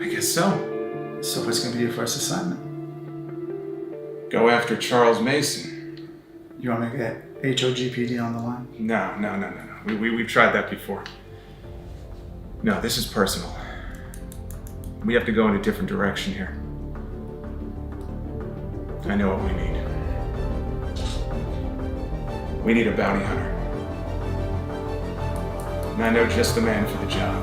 I guess so. So what's gonna be your first assignment? Go after Charles Mason. You want me to get HOGPD on the line? No. We've tried that before. No, this is personal. We have to go in a different direction here. I know what we need. We need a bounty hunter. And I know just the man for the job.